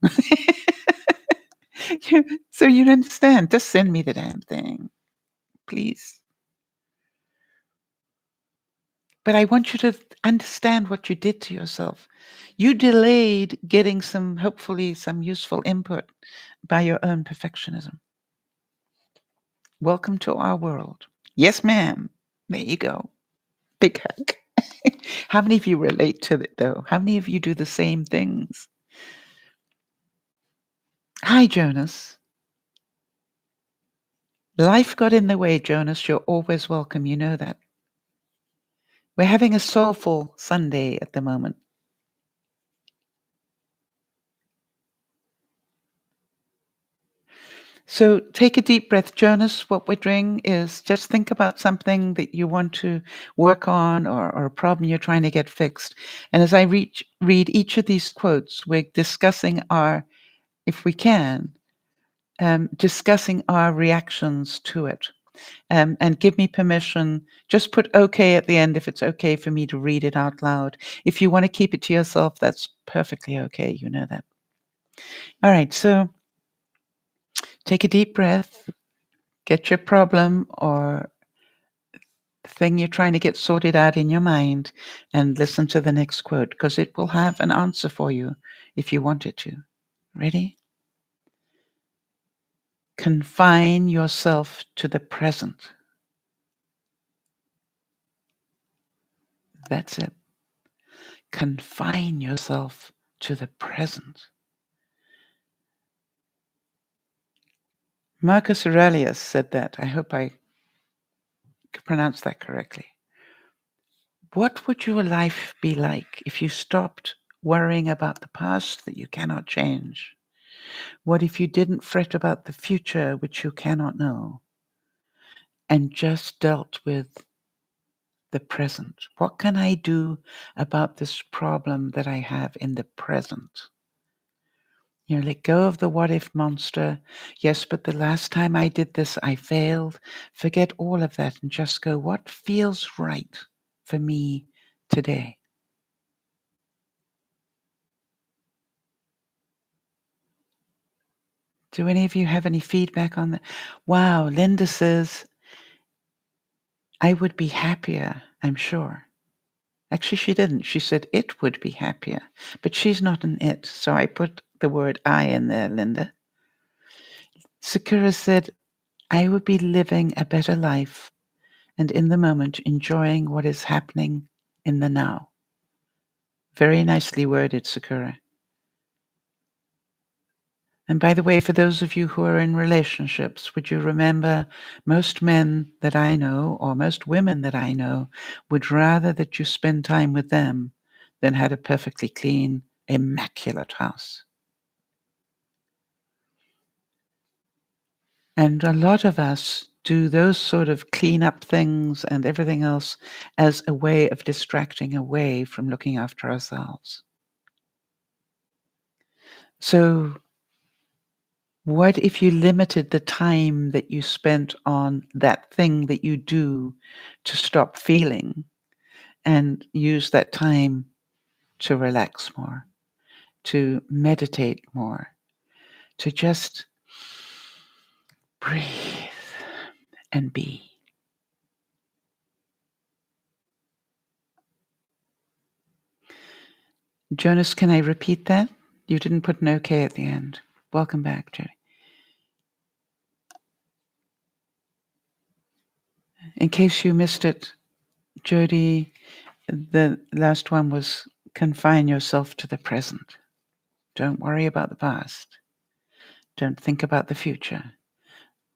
So you understand. Just send me the damn thing, please. But I want you to understand what you did to yourself. You delayed getting hopefully some useful input by your own perfectionism. Welcome to our world. Yes, ma'am. There you go. Big hug. How many of you relate to it, though? How many of you do the same things? Hi, Jonas. Life got in the way, Jonas. You're always welcome. You know that. We're having a soulful Sunday at the moment. So take a deep breath, Jonas. What we're doing is just think about something that you want to work on or a problem you're trying to get fixed. And as I read each of these quotes, we're discussing if we can, discussing our reactions to it. And give me permission. Just put okay at the end if it's okay for me to read it out loud. If you want to keep it to yourself, that's perfectly okay. You know that. All right. So take a deep breath. Get your problem or thing you're trying to get sorted out in your mind and listen to the next quote because it will have an answer for you if you want it to. Ready? Confine yourself to the present. That's it. Confine yourself to the present. Marcus Aurelius said that. I hope I pronounced that correctly. What would your life be like if you stopped worrying about the past that you cannot change? What if you didn't fret about the future which you cannot know and just dealt with the present? What can I do about this problem that I have in the present? Let go of the what if monster. Yes, but the last time I did this, I failed. Forget all of that and just go, what feels right for me today? Do any of you have any feedback on that? Wow, Linda says, I would be happier, I'm sure. Actually, she didn't. She said it would be happier, but she's not an it. So I put the word I in there, Linda. Sakura said, I would be living a better life and in the moment enjoying what is happening in the now. Very nicely worded, Sakura. And by the way, for those of you who are in relationships, would you remember most men that I know, or most women that I know, would rather that you spend time with them than had a perfectly clean, immaculate house. And a lot of us do those sort of clean up things and everything else as a way of distracting away from looking after ourselves. So what if you limited the time that you spent on that thing that you do to stop feeling and use that time to relax more, to meditate more, to just breathe and be? Jonas, can I repeat that? You didn't put an okay at the end. Welcome back, Jody. In case you missed it, Jody, the last one was confine yourself to the present. Don't worry about the past. Don't think about the future.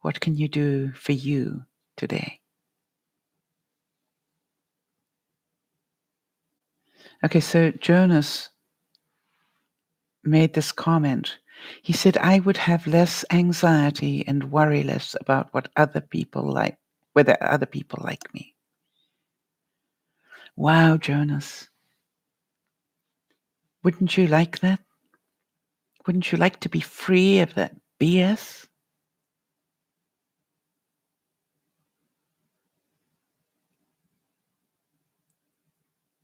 What can you do for you today? Okay, so Jonas made this comment. He said, I would have less anxiety and worry less about what other people like, whether other people like me. Wow, Jonas. Wouldn't you like that? Wouldn't you like to be free of that BS?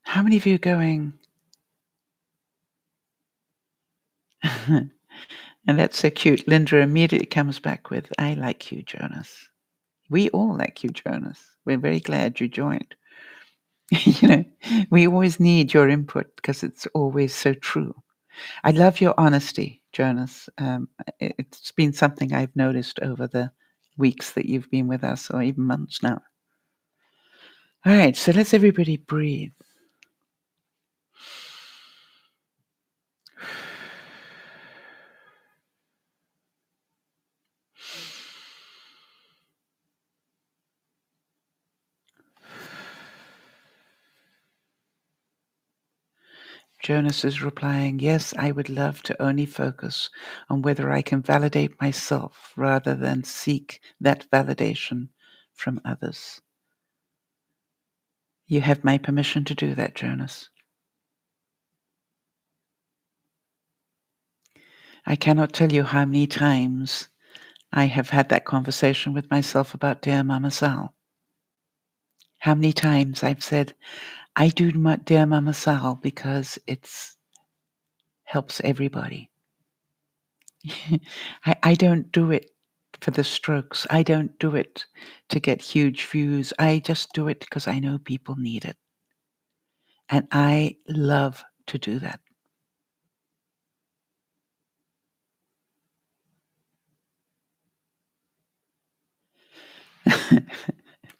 How many of you are going, and that's so cute. Linda immediately comes back with, I like you, Jonas. We all like you, Jonas. We're very glad you joined. You know, we always need your input because it's always so true. I love your honesty, Jonas. It's been something I've noticed over the weeks that you've been with us, or even months now. All right, so let's everybody breathe. Jonas is replying, yes, I would love to only focus on whether I can validate myself rather than seek that validation from others. You have my permission to do that, Jonas. I cannot tell you how many times I have had that conversation with myself about DearMamaSal. How many times I've said, I do DearMamaSal because it helps everybody. I don't do it for the strokes. I don't do it to get huge views. I just do it because I know people need it. And I love to do that.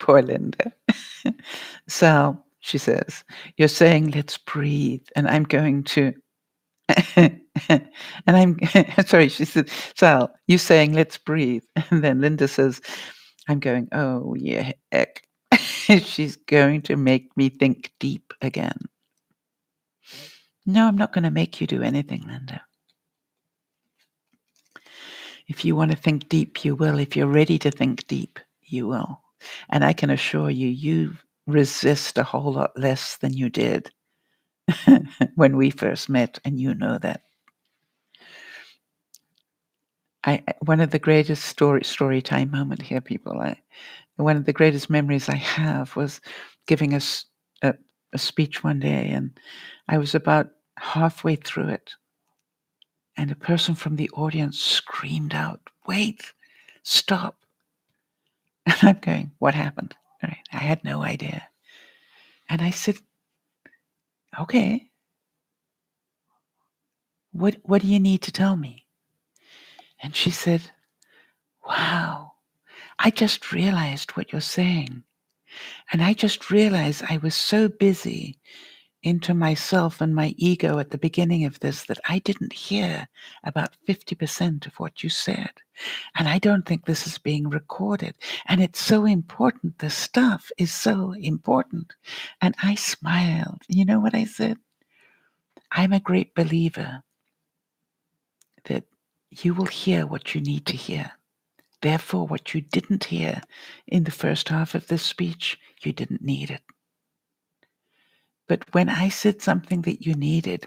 Poor Linda. So she says, you're saying, let's breathe. And I'm going to, and I'm, sorry, she said, Sal, you saying, let's breathe. And then Linda says, I'm going, oh, yeah, heck. She's going to make me think deep again. No, I'm not going to make you do anything, Linda. If you want to think deep, you will. If you're ready to think deep, you will. And I can assure you, you resist a whole lot less than you did when we first met, and you know that. One of the greatest story time moment here, people. One of the greatest memories I have was giving us a speech one day, and I was about halfway through it, and a person from the audience screamed out, "Wait, stop!" And I'm going, "What happened?" All right, I had no idea, and I said, Okay. What do you need to tell me? And she said, wow, I just realized what you're saying. And I just realized I was so busy into myself and my ego at the beginning of this that I didn't hear about 50% of what you said. And I don't think this is being recorded. And it's so important. The stuff is so important. And I smiled. You know what I said? I'm a great believer that you will hear what you need to hear. Therefore, what you didn't hear in the first half of this speech, you didn't need it. But when I said something that you needed,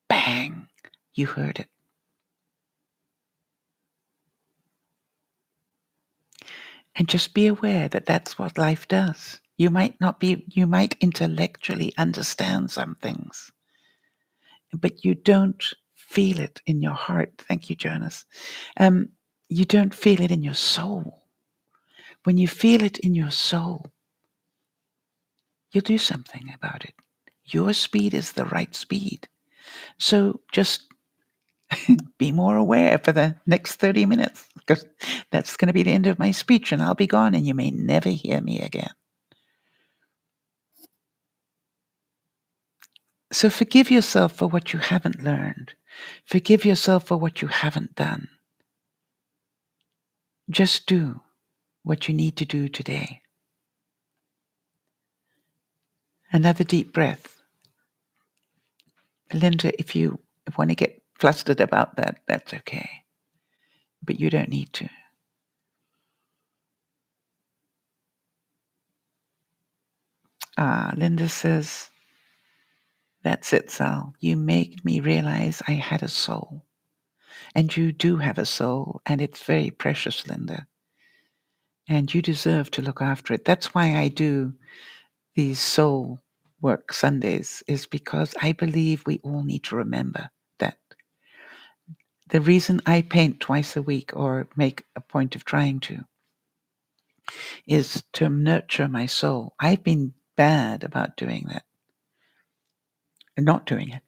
bang, you heard it. And just be aware that that's what life does. You might intellectually understand some things, but you don't feel it in your heart. Thank you, Jonas. You don't feel it in your soul. When you feel it in your soul, you'll do something about it. Your speed is the right speed. So just be more aware for the next 30 minutes, because that's going to be the end of my speech and I'll be gone and you may never hear me again. So forgive yourself for what you haven't learned. Forgive yourself for what you haven't done. Just do what you need to do today. Another deep breath. Linda, if you want to get flustered about that, that's okay. But you don't need to. Linda says, that's it, Sal. You make me realize I had a soul. And you do have a soul, and it's very precious, Linda. And you deserve to look after it. That's why I do these soul work Sundays, is because I believe we all need to remember that. The reason I paint twice a week, or make a point of trying to, is to nurture my soul. I've been bad about doing that and not doing it.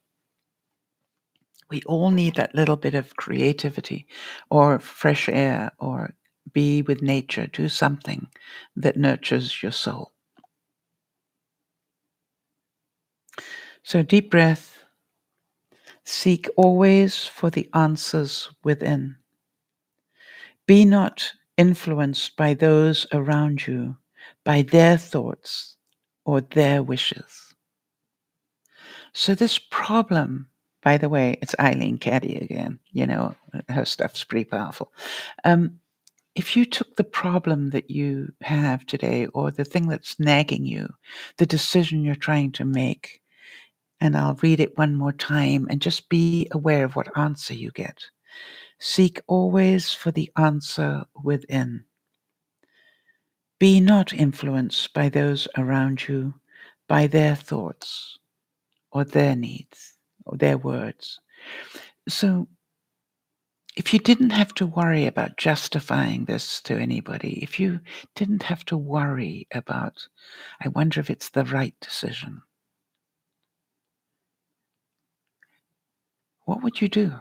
We all need that little bit of creativity or fresh air or be with nature, do something that nurtures your soul. So deep breath, seek always for the answers within. Be not influenced by those around you, by their thoughts or their wishes. So this problem, by the way, it's Eileen Caddy again, her stuff's pretty powerful. If you took the problem that you have today, or the thing that's nagging you, the decision you're trying to make, and I'll read it one more time and just be aware of what answer you get. Seek always for the answer within. Be not influenced by those around you, by their thoughts or their needs or their words. So if you didn't have to worry about justifying this to anybody, if you didn't have to worry about, I wonder if it's the right decision, what would you do?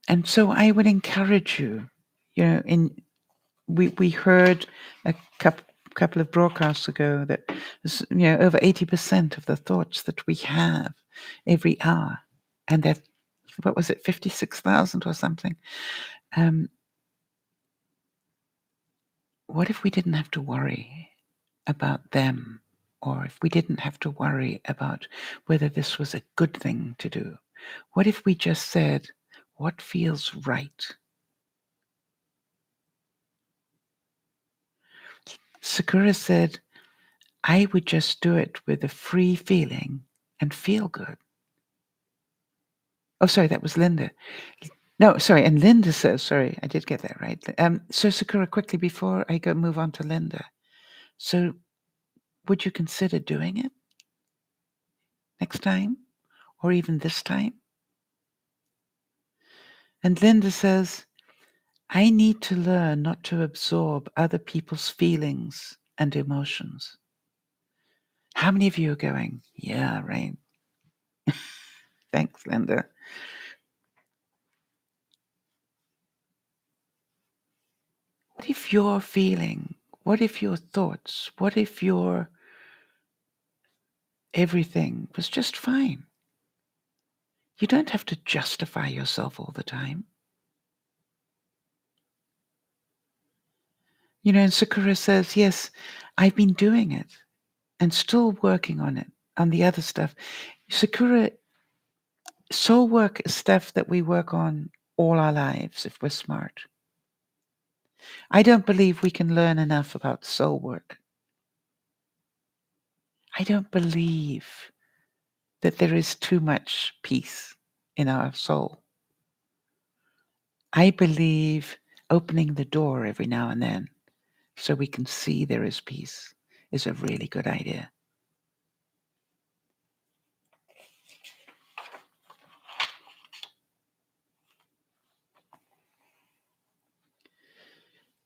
And so I would encourage you, we heard a couple of broadcasts ago that over 80% of the thoughts that we have every hour, and that, what was it, 56,000 or something. What if we didn't have to worry about them, or if we didn't have to worry about whether this was a good thing to do? What if we just said, what feels right? Sakura said, I would just do it with a free feeling and feel good. Oh, sorry, that was Linda. No, sorry, and Linda says, sorry, I did get that right. So Sakura, quickly before I move on to Linda. So would you consider doing it next time, or even this time? And Linda says, I need to learn not to absorb other people's feelings and emotions. How many of you are going, yeah, Rain? Thanks, Linda. What if your feeling, what if your thoughts, what if your everything was just fine? You don't have to justify yourself all the time. And Sakura says, yes, I've been doing it and still working on it, on the other stuff. Sakura, soul work is stuff that we work on all our lives if we're smart. I don't believe we can learn enough about soul work. I don't believe that there is too much peace in our soul. I believe opening the door every now and then so we can see there is peace is a really good idea.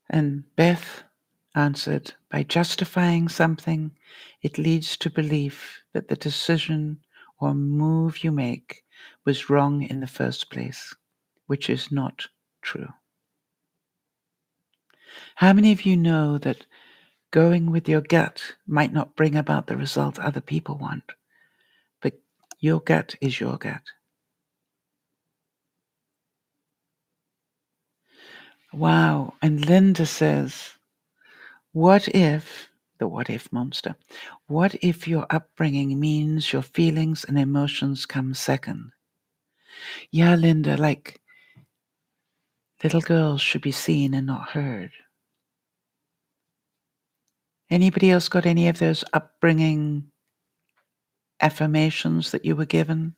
And Beth answered, by justifying something, it leads to belief that the decision or move you make was wrong in the first place, which is not true. How many of you know that going with your gut might not bring about the result other people want, but your gut is your gut? Wow. And Linda says, what if, the what if monster, what if your upbringing means your feelings and emotions come second? Yeah, Linda, like little girls should be seen and not heard. Anybody else got any of those upbringing affirmations that you were given?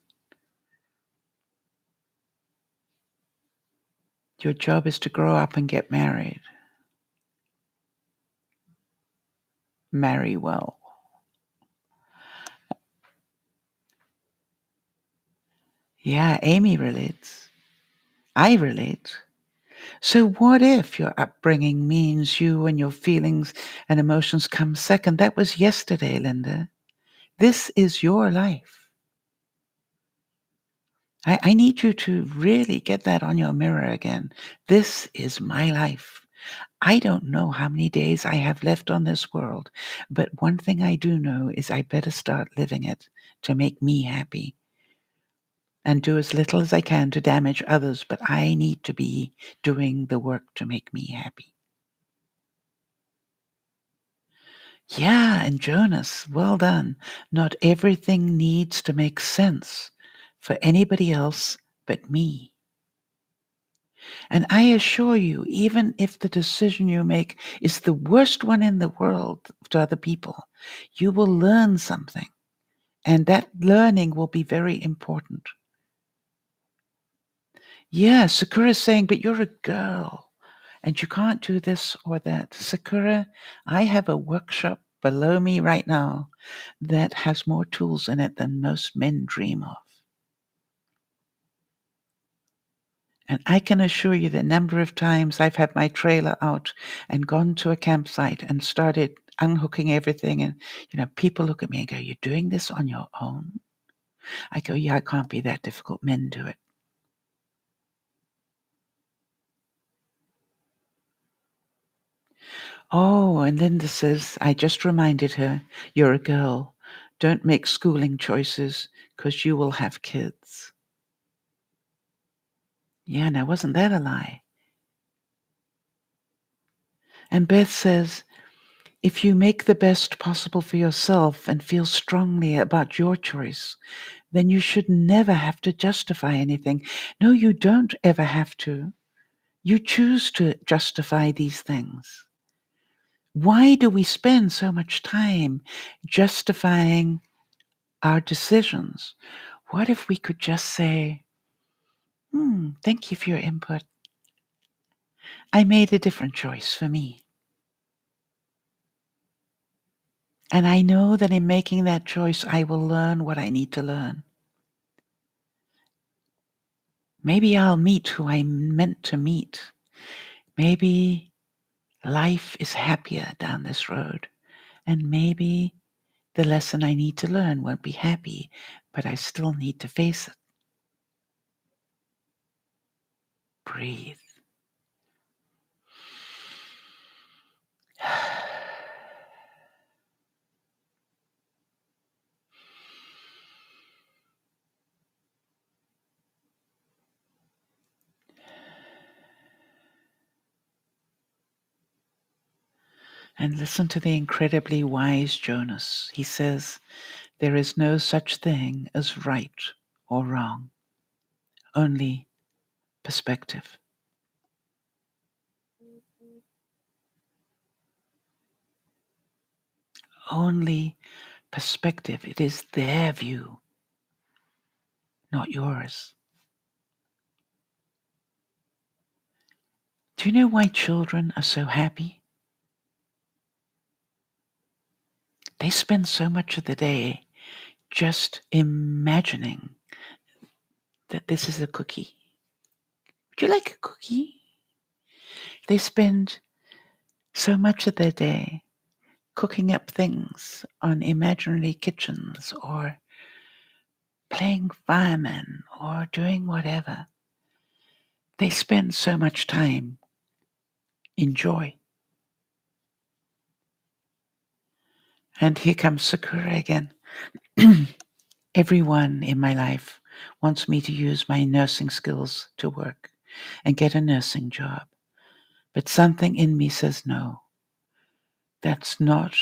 Your job is to grow up and get married. Marry well. Yeah, Amy relates. I relate. So what if your upbringing means you and your feelings and emotions come second? That was yesterday, Linda. This is your life. I need you to really get that on your mirror again. This is my life. I don't know how many days I have left on this world, but one thing I do know is I better start living it to make me happy and do as little as I can to damage others, but I need to be doing the work to make me happy. Yeah, and Jonas, well done. Not everything needs to make sense for anybody else but me. And I assure you, even if the decision you make is the worst one in the world to other people, you will learn something. And that learning will be very important. Yeah, Sakura is saying, but you're a girl and you can't do this or that. Sakura, I have a workshop below me right now that has more tools in it than most men dream of. And I can assure you the number of times I've had my trailer out and gone to a campsite and started unhooking everything. And, people look at me and go, you're doing this on your own? I go, yeah, it can't be that difficult. Men do it. Oh, and Linda says, I just reminded her, you're a girl. Don't make schooling choices because you will have kids. Yeah, now wasn't that a lie? And Beth says, if you make the best possible for yourself and feel strongly about your choice, then you should never have to justify anything. No, you don't ever have to. You choose to justify these things. Why do we spend so much time justifying our decisions? What if we could just say, thank you for your input. I made a different choice for me. And I know that in making that choice, I will learn what I need to learn. Maybe I'll meet who I'm meant to meet. Maybe life is happier down this road. And maybe the lesson I need to learn won't be happy, but I still need to face it. Breathe. And listen to the incredibly wise Jonas. He says, there is no such thing as right or wrong, only perspective. Only perspective. It is their view, not yours. Do you know why children are so happy? They spend so much of the day just imagining that this is a cookie. Would you like a cookie? They spend so much of their day cooking up things on imaginary kitchens or playing fireman or doing whatever. They spend so much time in joy. And here comes Sakura again. Everyone in my life wants me to use my nursing skills to work and get a nursing job. But something in me says no. That's not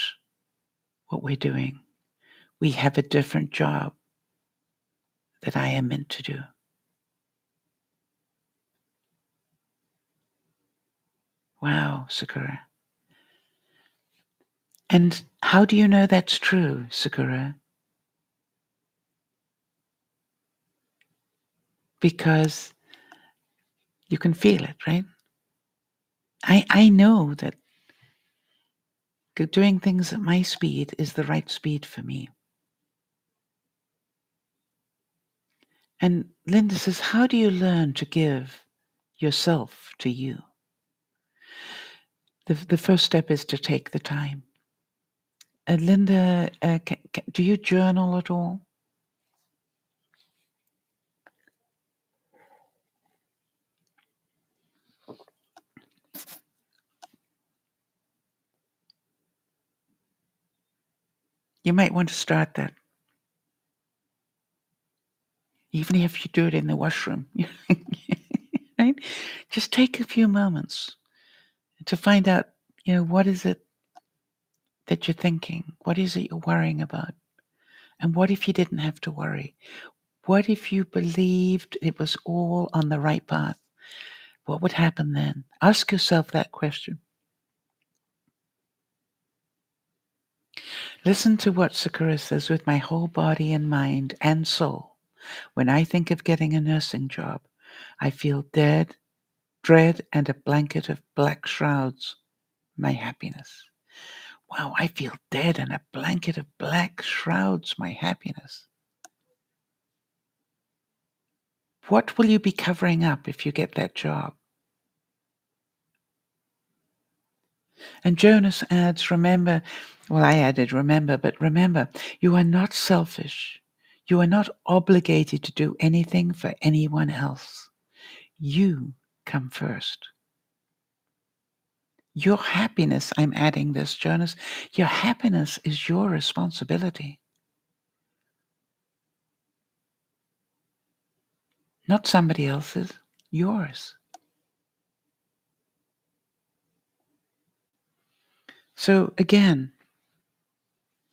what we're doing. We have a different job that I am meant to do. Wow, Sakura. And how do you know that's true, Sakura? Because you can feel it, right? I know that doing things at my speed is the right speed for me. And Linda says, how do you learn to give yourself to you? The first step is to take the time. Linda, do you journal at all? You might want to start that, even if you do it in the washroom. Right? Just take a few moments to find out, what is it that you're thinking? What is it you're worrying about? And what if you didn't have to worry? What if you believed it was all on the right path? What would happen then? Ask yourself that question. Listen to what Sakura says with my whole body and mind and soul. When I think of getting a nursing job, I feel dread, and a blanket of black shrouds my happiness. Wow, I feel dead and a blanket of black shrouds my happiness. What will you be covering up if you get that job? And Jonas adds, remember, well, I added remember, but remember, you are not selfish. You are not obligated to do anything for anyone else. You come first. Your happiness, I'm adding this, Jonas, your happiness is your responsibility, not somebody else's, yours. So again,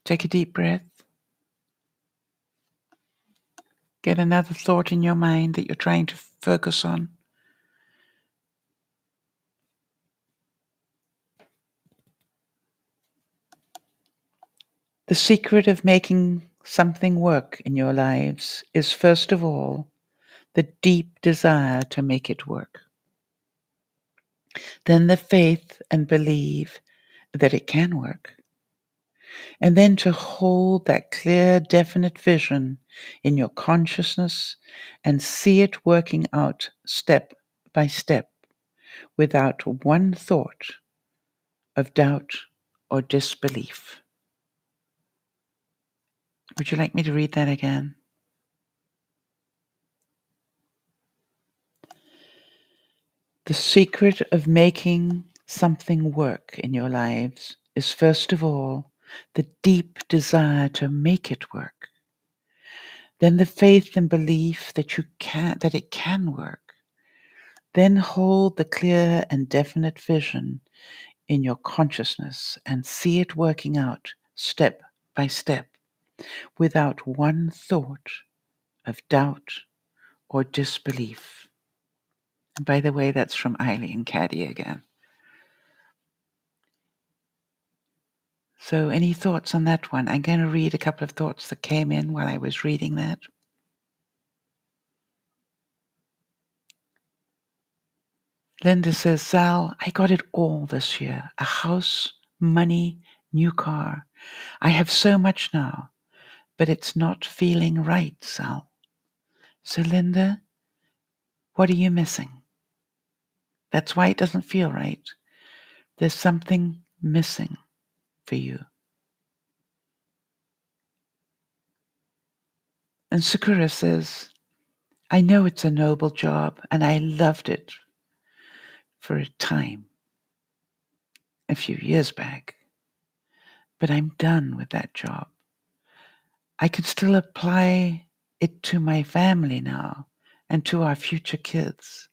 take a deep breath. Get another thought in your mind that you're trying to focus on. The secret of making something work in your lives is, first of all, the deep desire to make it work. Then the faith and believe that it can work. And then to hold that clear, definite vision in your consciousness and see it working out step by step without one thought of doubt or disbelief. Would you like me to read that again? The secret of making something work in your lives is, first of all, the deep desire to make it work. Then the faith and belief that it can work. Then hold the clear and definite vision in your consciousness and see it working out step by step without one thought of doubt or disbelief. And by the way, that's from Eileen Caddy again. So any thoughts on that one? I'm going to read a couple of thoughts that came in while I was reading that. Linda says, Sal, I got it all this year. A house, money, new car. I have so much now, but it's not feeling right, Sal. So Linda, what are you missing? That's why it doesn't feel right. There's something missing for you. And Sakura says, I know it's a noble job and I loved it for a time, a few years back, but I'm done with that job. I could still apply it to my family now and to our future kids.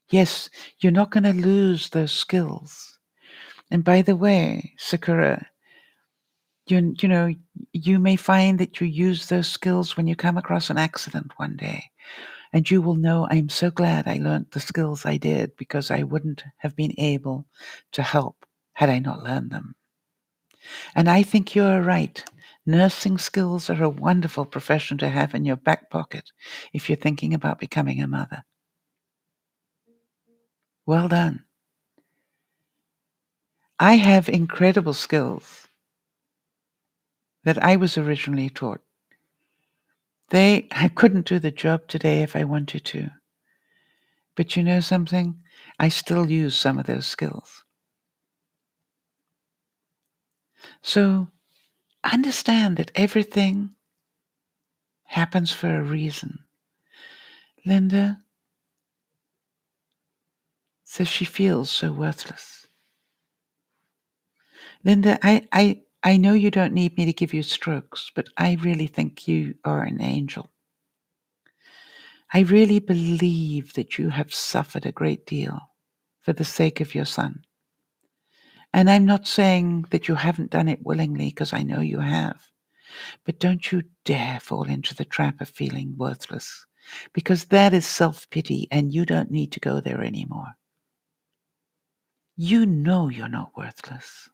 Yes, you're not going to lose those skills. And by the way, Sakura, you know, you may find that you use those skills when you come across an accident one day. And you will know, I'm so glad I learned the skills I did because I wouldn't have been able to help had I not learned them. And I think you're right. Nursing skills are a wonderful profession to have in your back pocket if you're thinking about becoming a mother. Well done. I have incredible skills that I was originally taught. I couldn't do the job today if I wanted to. But you know something? I still use some of those skills. So understand that everything happens for a reason. Linda says she feels so worthless. Linda, I know you don't need me to give you strokes, but I really think you are an angel. I really believe that you have suffered a great deal for the sake of your son. And I'm not saying that you haven't done it willingly, because I know you have. But don't you dare fall into the trap of feeling worthless, because that is self-pity and you don't need to go there anymore. You know you're not worthless.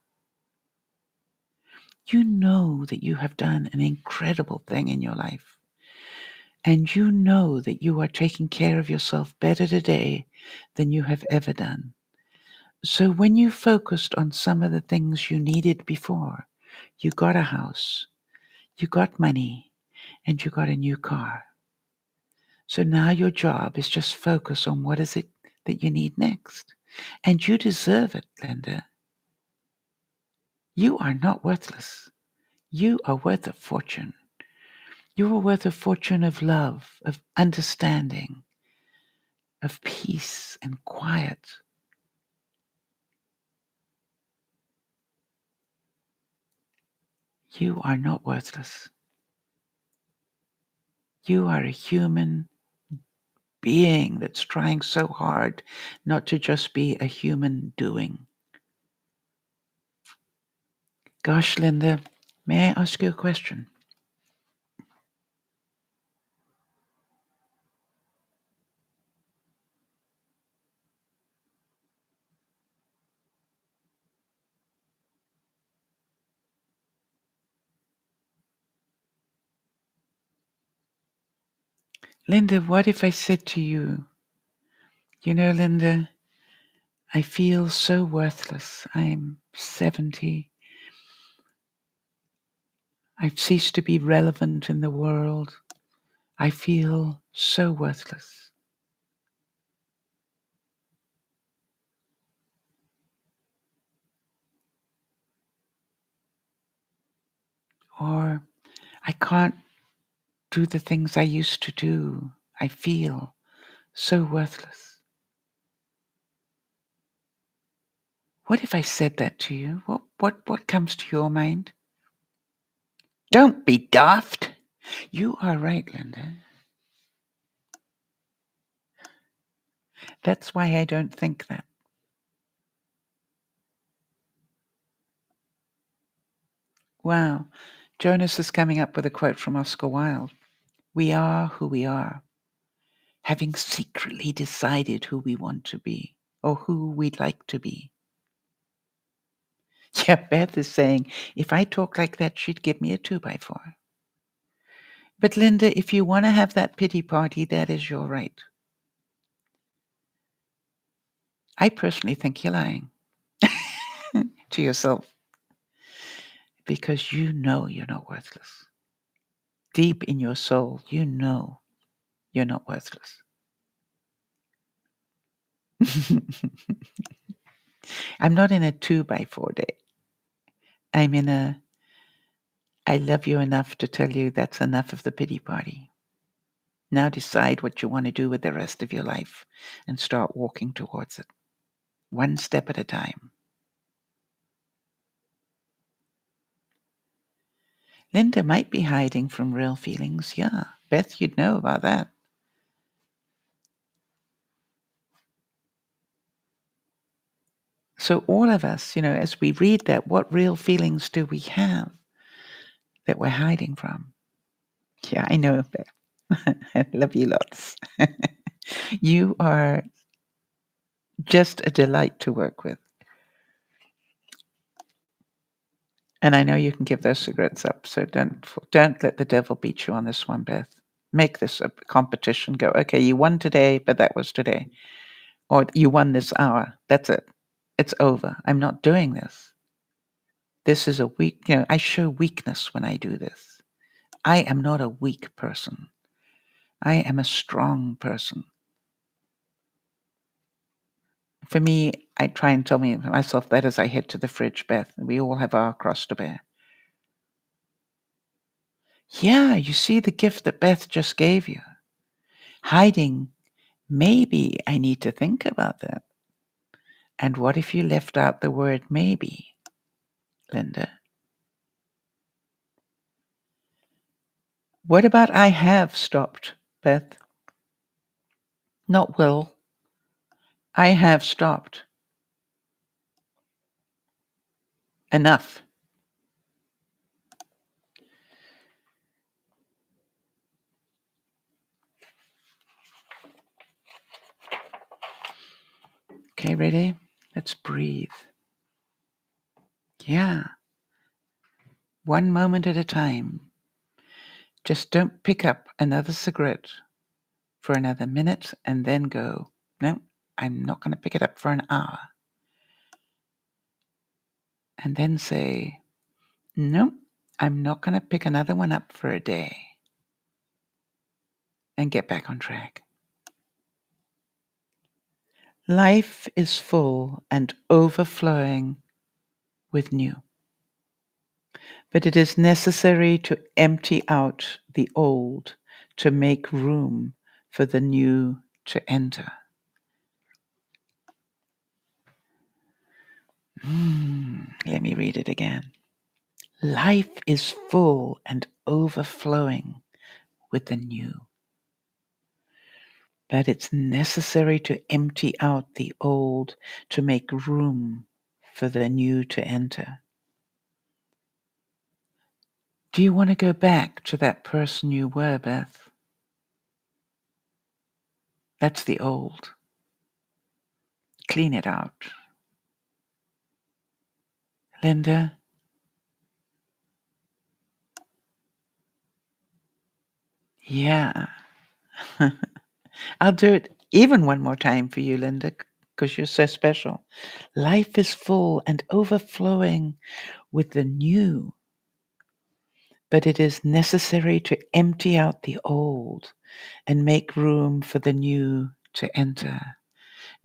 You know that you have done an incredible thing in your life. And you know that you are taking care of yourself better today than you have ever done. So when you focused on some of the things you needed before, you got a house, you got money, and you got a new car. So now your job is just focus on what is it that you need next. And you deserve it, Linda. You are not worthless. You are worth a fortune. You are worth a fortune of love, of understanding, of peace and quiet. You are not worthless. You are a human being that's trying so hard not to just be a human doing. Gosh, Linda, may I ask you a question? Linda, what if I said to you, you know, Linda, I feel so worthless. I'm 70. I've ceased to be relevant in the world. I feel so worthless. Or I can't do the things I used to do. I feel so worthless. What if I said that to you? What comes to your mind? Don't be daft. You are right, Linda. That's why I don't think that. Wow. Jonas is coming up with a quote from Oscar Wilde. We are who we are, having secretly decided who we want to be or who we'd like to be. Yeah, Beth is saying, if I talk like that, she'd give me a 2x4. But Linda, if you want to have that pity party, that is your right. I personally think you're lying to yourself because you know you're not worthless. Deep in your soul, you know you're not worthless. I'm not in a 2x4 day. I'm in a I love you enough to tell you that's enough of the pity party. Now decide what you want to do with the rest of your life and start walking towards it, one step at a time. Linda might be hiding from real feelings. Yeah, Beth, you'd know about that. So all of us, as we read that, what real feelings do we have that we're hiding from? Yeah, I know, Beth. I love you lots. You are just a delight to work with. And I know you can give those cigarettes up, so don't let the devil beat you on this one, Beth. Make this a competition. Go, okay, you won today, but that was today. Or you won this hour. That's it. It's over. I'm not doing this. This is a weak, I show weakness when I do this. I am not a weak person. I am a strong person. For me, I try and tell myself that as I head to the fridge, Beth. We all have our cross to bear. Yeah, you see the gift that Beth just gave you. Hiding, maybe I need to think about that. And what if you left out the word maybe, Linda? What about I have stopped, Beth? Not will. I have stopped. Enough. Okay, ready? Let's breathe. Yeah. One moment at a time. Just don't pick up another cigarette for another minute and then go, no, I'm not going to pick it up for an hour. And then say, no, I'm not going to pick another one up for a day. And get back on track. Life is full and overflowing with new. But it is necessary to empty out the old to make room for the new to enter. Let me read it again. Life is full and overflowing with the new. But it's necessary to empty out the old to make room for the new to enter. Do you want to go back to that person you were, Beth? That's the old. Clean it out. Linda? Yeah. I'll do it even one more time for you, Linda, because you're so special. Life is full and overflowing with the new, but it is necessary to empty out the old and make room for the new to enter.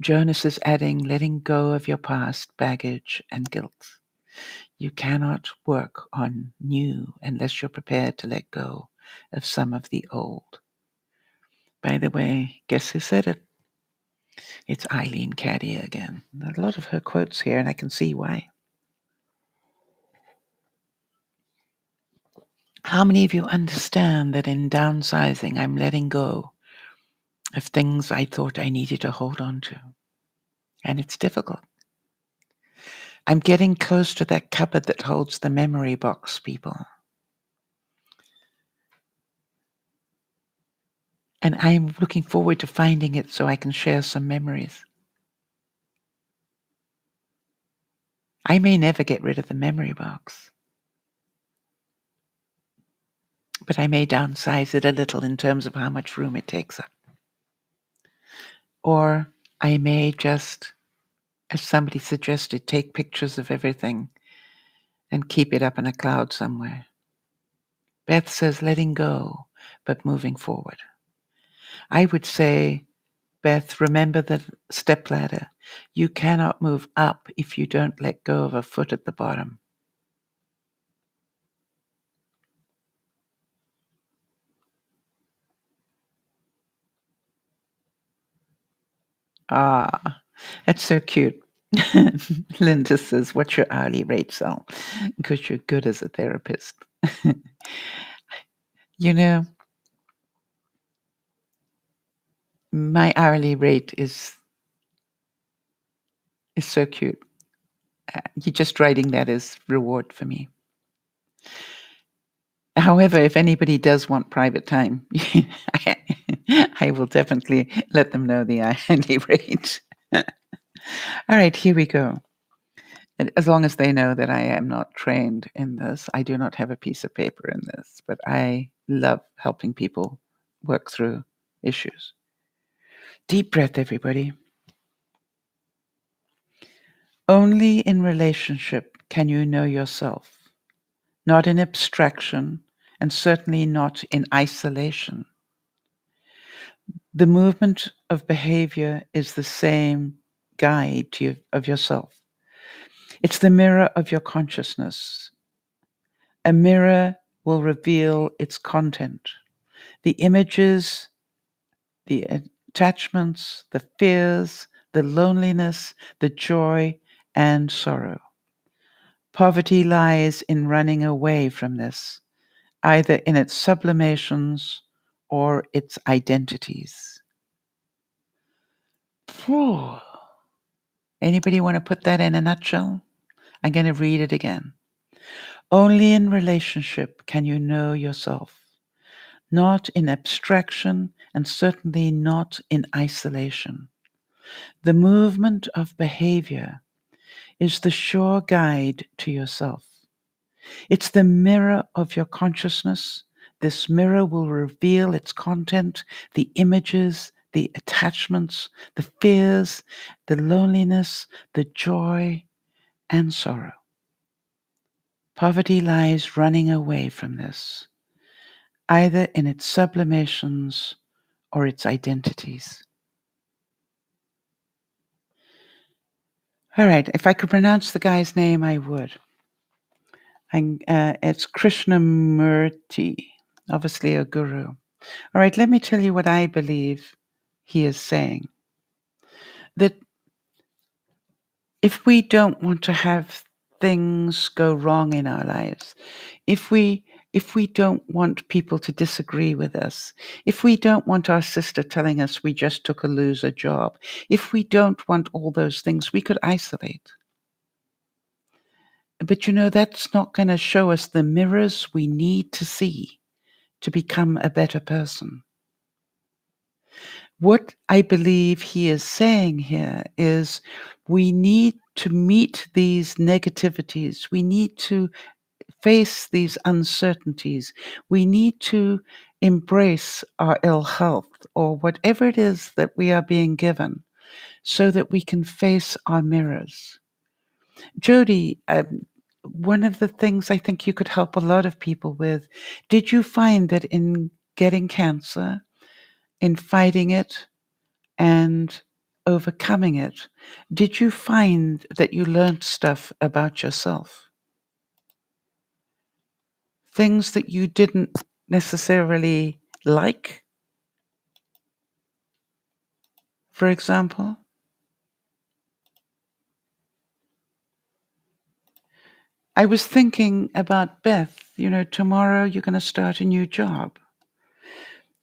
Jonas is adding, letting go of your past baggage and guilt. You cannot work on new unless you're prepared to let go of some of the old. By the way, guess who said it? It's Eileen Caddy again. A lot of her quotes here, and I can see why. How many of you understand that in downsizing, I'm letting go of things I thought I needed to hold on to? And it's difficult. I'm getting close to that cupboard that holds the memory box, people. And I'm looking forward to finding it so I can share some memories. I may never get rid of the memory box, but I may downsize it a little in terms of how much room it takes up. Or I may just, as somebody suggested, take pictures of everything and keep it up in a cloud somewhere. Beth says letting go, but moving forward. I would say, Beth, remember the stepladder. You cannot move up if you don't let go of a foot at the bottom. Ah, that's so cute. Linda says, what's your hourly rate, Sal? Because you're good as a therapist. You know, my hourly rate is so cute. You're just writing that as reward for me. However, if anybody does want private time, I will definitely let them know the hourly rate. All right, here we go. And as long as they know that I am not trained in this, I do not have a piece of paper in this, but I love helping people work through issues. Deep breath, everybody. Only in relationship can you know yourself, not in abstraction, and certainly not in isolation. The movement of behavior is the same guide of yourself. It's the mirror of your consciousness. A mirror will reveal its content, the images, the attachments, the fears, the loneliness, the joy, and sorrow. Poverty lies in running away from this, either in its sublimations or its identities. Whew. Anybody want to put that in a nutshell? I'm going to read it again. Only in relationship can you know yourself, not in abstraction and certainly not in isolation. The movement of behavior is the sure guide to yourself. It's the mirror of your consciousness. This mirror will reveal its content, the images, the attachments, the fears, the loneliness, the joy, and sorrow. Poverty lies running away from this, either in its sublimations or its identities. All right, if I could pronounce the guy's name, I would. It's Krishnamurti, obviously a guru. All right, let me tell you what I believe he is saying. That if we don't want to have things go wrong in our lives, if we don't want people to disagree with us, if we don't want our sister telling us we just took a loser job, if we don't want all those things, we could isolate. But that's not going to show us the mirrors we need to see to become a better person. What I believe he is saying here is we need to meet these negativities. We need to face these uncertainties. We need to embrace our ill health or whatever it is that we are being given so that we can face our mirrors. Jody, one of the things I think you could help a lot of people with, did you find that in getting cancer, in fighting it and overcoming it, did you find that you learned stuff about yourself? things that you didn't necessarily like, for example. I was thinking about Beth, tomorrow you're going to start a new job.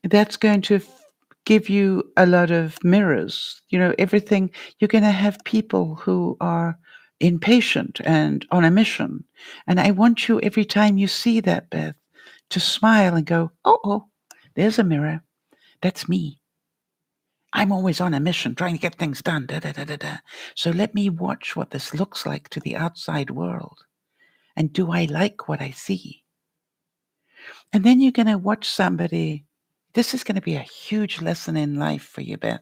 That's going to give you a lot of mirrors, everything. You're going to have people who are impatient and on a mission. And I want you, every time you see that, Beth, to smile and go, oh, there's a mirror. That's me. I'm always on a mission trying to get things done. Da, da, da, da, da. So let me watch what this looks like to the outside world. And do I like what I see? And then you're going to watch somebody. This is going to be a huge lesson in life for you, Beth.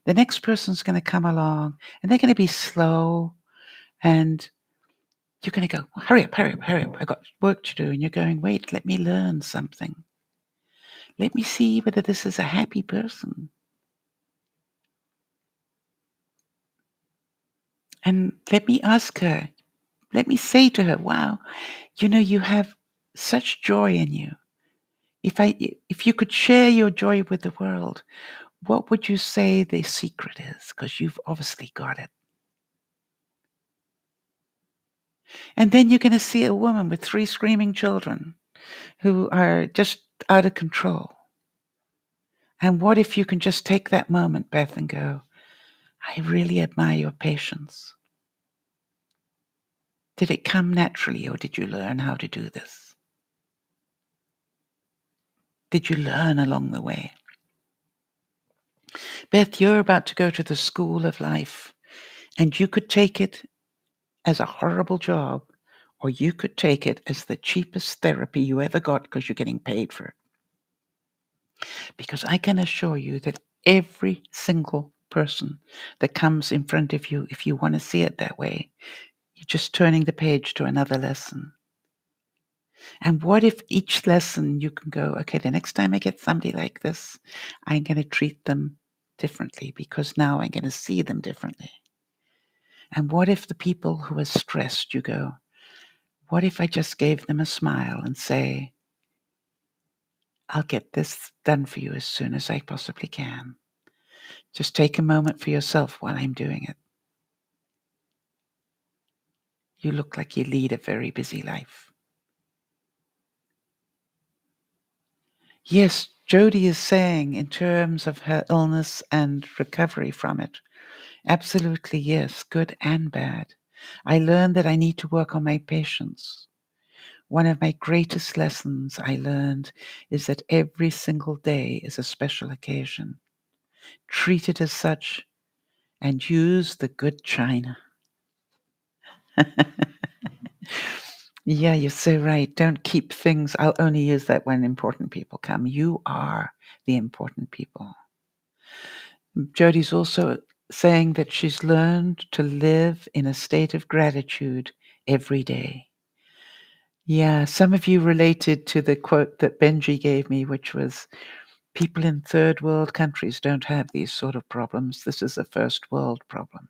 The next person's going to come along and they're going to be slow, and you're going to go, hurry up, hurry up, hurry up. I got work to do. And you're going, wait, let me learn something. Let me see whether this is a happy person. And let me ask her, let me say to her, wow, you have such joy in you. If you could share your joy with the world, what would you say the secret is? Because you've obviously got it. And then you're going to see a woman with 3 screaming children who are just out of control. And what if you can just take that moment, Beth, and go, I really admire your patience. Did it come naturally, or did you learn how to do this? Did you learn along the way? Beth, you're about to go to the school of life, and you could take it as a horrible job, or you could take it as the cheapest therapy you ever got because you're getting paid for it. Because I can assure you that every single person that comes in front of you, if you want to see it that way, you're just turning the page to another lesson. And what if each lesson you can go, okay, the next time I get somebody like this, I'm going to treat them differently because now I'm going to see them differently. And what if the people who are stressed, you go, what if I just gave them a smile and say, I'll get this done for you as soon as I possibly can. Just take a moment for yourself while I'm doing it. You look like you lead a very busy life. Yes, Jody is saying in terms of her illness and recovery from it, absolutely yes, good and bad. I learned that I need to work on my patience. One of my greatest lessons I learned is that every single day is a special occasion. Treat it as such and use the good china. Yeah, you're so right. Don't keep things. I'll only use that when important people come. You are the important people. Jodi's also saying that she's learned to live in a state of gratitude every day. Yeah, some of you related to the quote that Benji gave me, which was, people in third world countries don't have these sort of problems. This is a first world problem.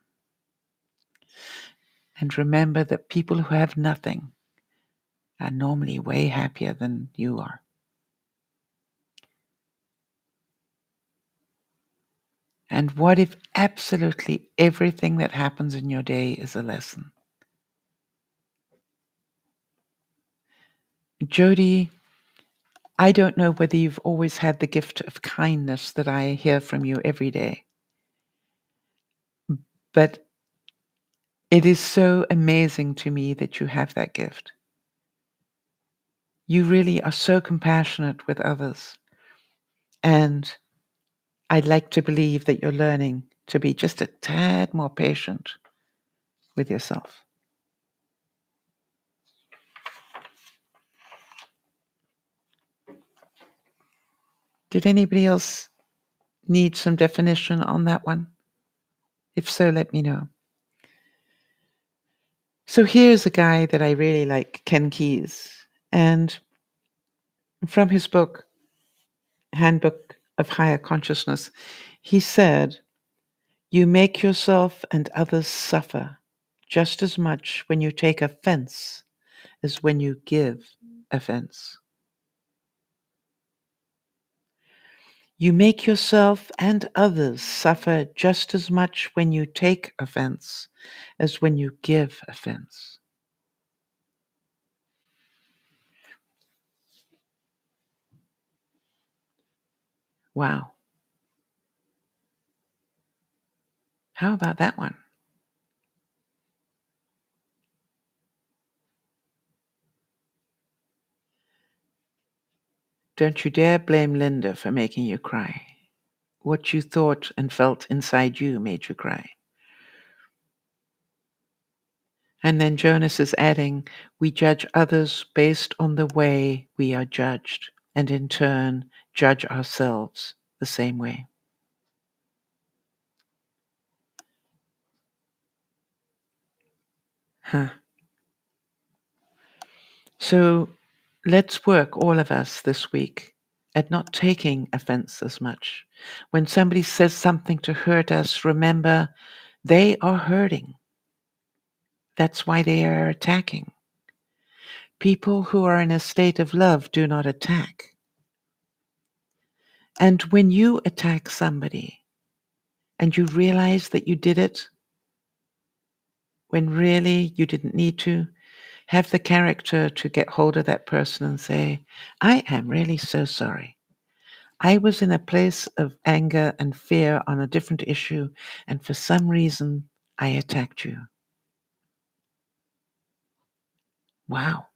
And remember that people who have nothing are normally way happier than you are. And what if absolutely everything that happens in your day is a lesson? Jody, I don't know whether you've always had the gift of kindness that I hear from you every day, but it is so amazing to me that you have that gift. You really are so compassionate with others. And I'd like to believe that you're learning to be just a tad more patient with yourself. Did anybody else need some definition on that one? If so, let me know. So here's a guy that I really like, Ken Keyes. And from his book, Handbook of Higher Consciousness, he said, you make yourself and others suffer just as much when you take offense as when you give offense. You make yourself and others suffer just as much when you take offense as when you give offense. Wow. How about that one? Don't you dare blame Linda for making you cry. What you thought and felt inside you made you cry. And then Jonas is adding, we judge others based on the way we are judged, and in turn judge ourselves the same way. Huh. So let's work, all of us, this week at not taking offense as much. When somebody says something to hurt us, remember they are hurting. That's why they are attacking. People who are in a state of love do not attack. And when you attack somebody and you realize that you did it when really you didn't need to, have the character to get hold of that person and say, I am really so sorry. I was in a place of anger and fear on a different issue, and for some reason, I attacked you. Wow.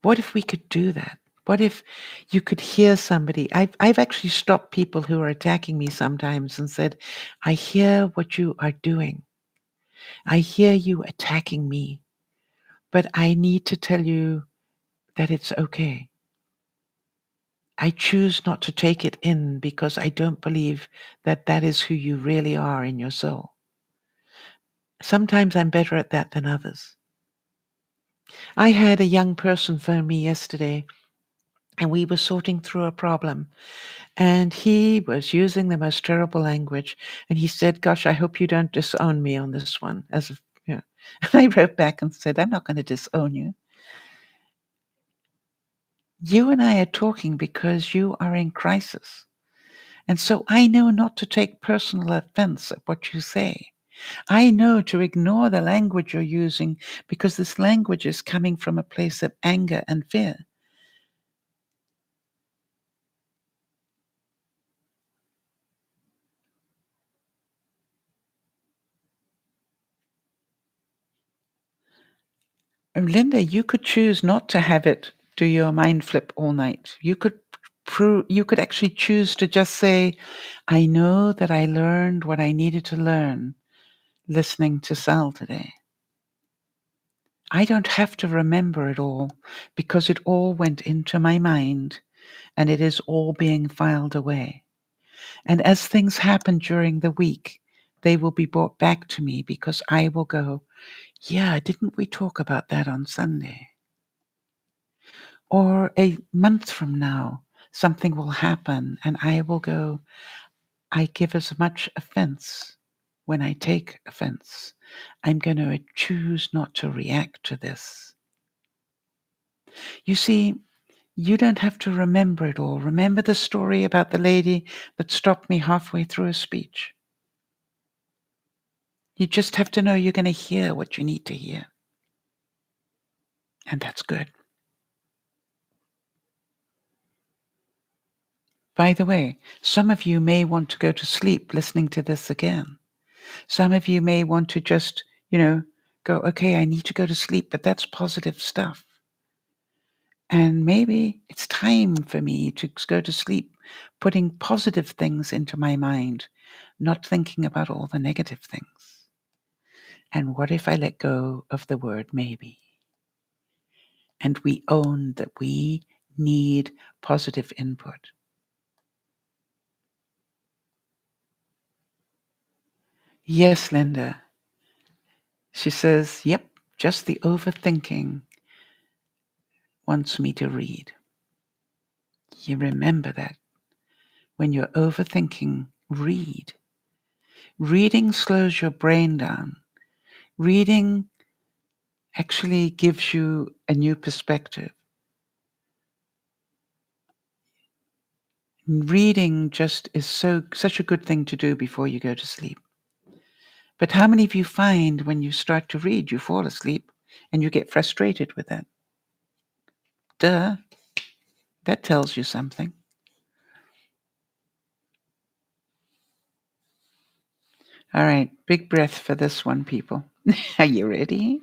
What if we could do that? What if you could hear somebody? I've actually stopped people who are attacking me sometimes and said, I hear what you are doing. I hear you attacking me, but I need to tell you that it's okay. I choose not to take it in because I don't believe that that is who you really are in your soul. Sometimes I'm better at that than others. I had a young person phone me yesterday, and we were sorting through a problem, and he was using the most terrible language, and he said, gosh, I hope you don't disown me on this one. As if, you know. And I wrote back and said, I'm not going to disown you. You and I are talking because you are in crisis. And so I know not to take personal offense at what you say. I know to ignore the language you're using because this language is coming from a place of anger and fear. And Linda, you could choose not to have it do your mind flip all night. You could actually choose to just say, I know that I learned what I needed to learn listening to Sal today. I don't have to remember it all because it all went into my mind and it is all being filed away. And as things happen during the week, they will be brought back to me because I will go, yeah, didn't we talk about that on Sunday? Or a month from now, something will happen and I will go, I give as much offense when I take offense. I'm going to choose not to react to this. You see, you don't have to remember it all. Remember the story about the lady that stopped me halfway through a speech. You just have to know you're going to hear what you need to hear. And that's good. By the way, some of you may want to go to sleep listening to this again. Some of you may want to just, go, okay, I need to go to sleep, but that's positive stuff. And maybe it's time for me to go to sleep, putting positive things into my mind, not thinking about all the negative things. And what if I let go of the word maybe? And we own that we need positive input. Yes, Linda. She says, yep, just the overthinking wants me to read. You remember that. When you're overthinking, read. Reading slows your brain down. Reading actually gives you a new perspective. Reading just is such a good thing to do before you go to sleep. But how many of you find when you start to read, you fall asleep and you get frustrated with it? Duh, that tells you something. All right, big breath for this one, people. Are you ready?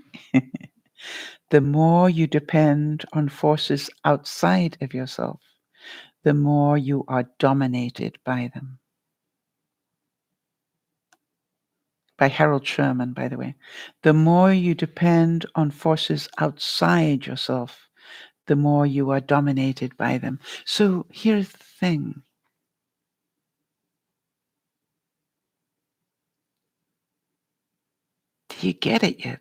The more you depend on forces outside of yourself, the more you are dominated by them. By Harold Sherman, by the way. The more you depend on forces outside yourself, the more you are dominated by them. So here's the thing. Do you get it yet?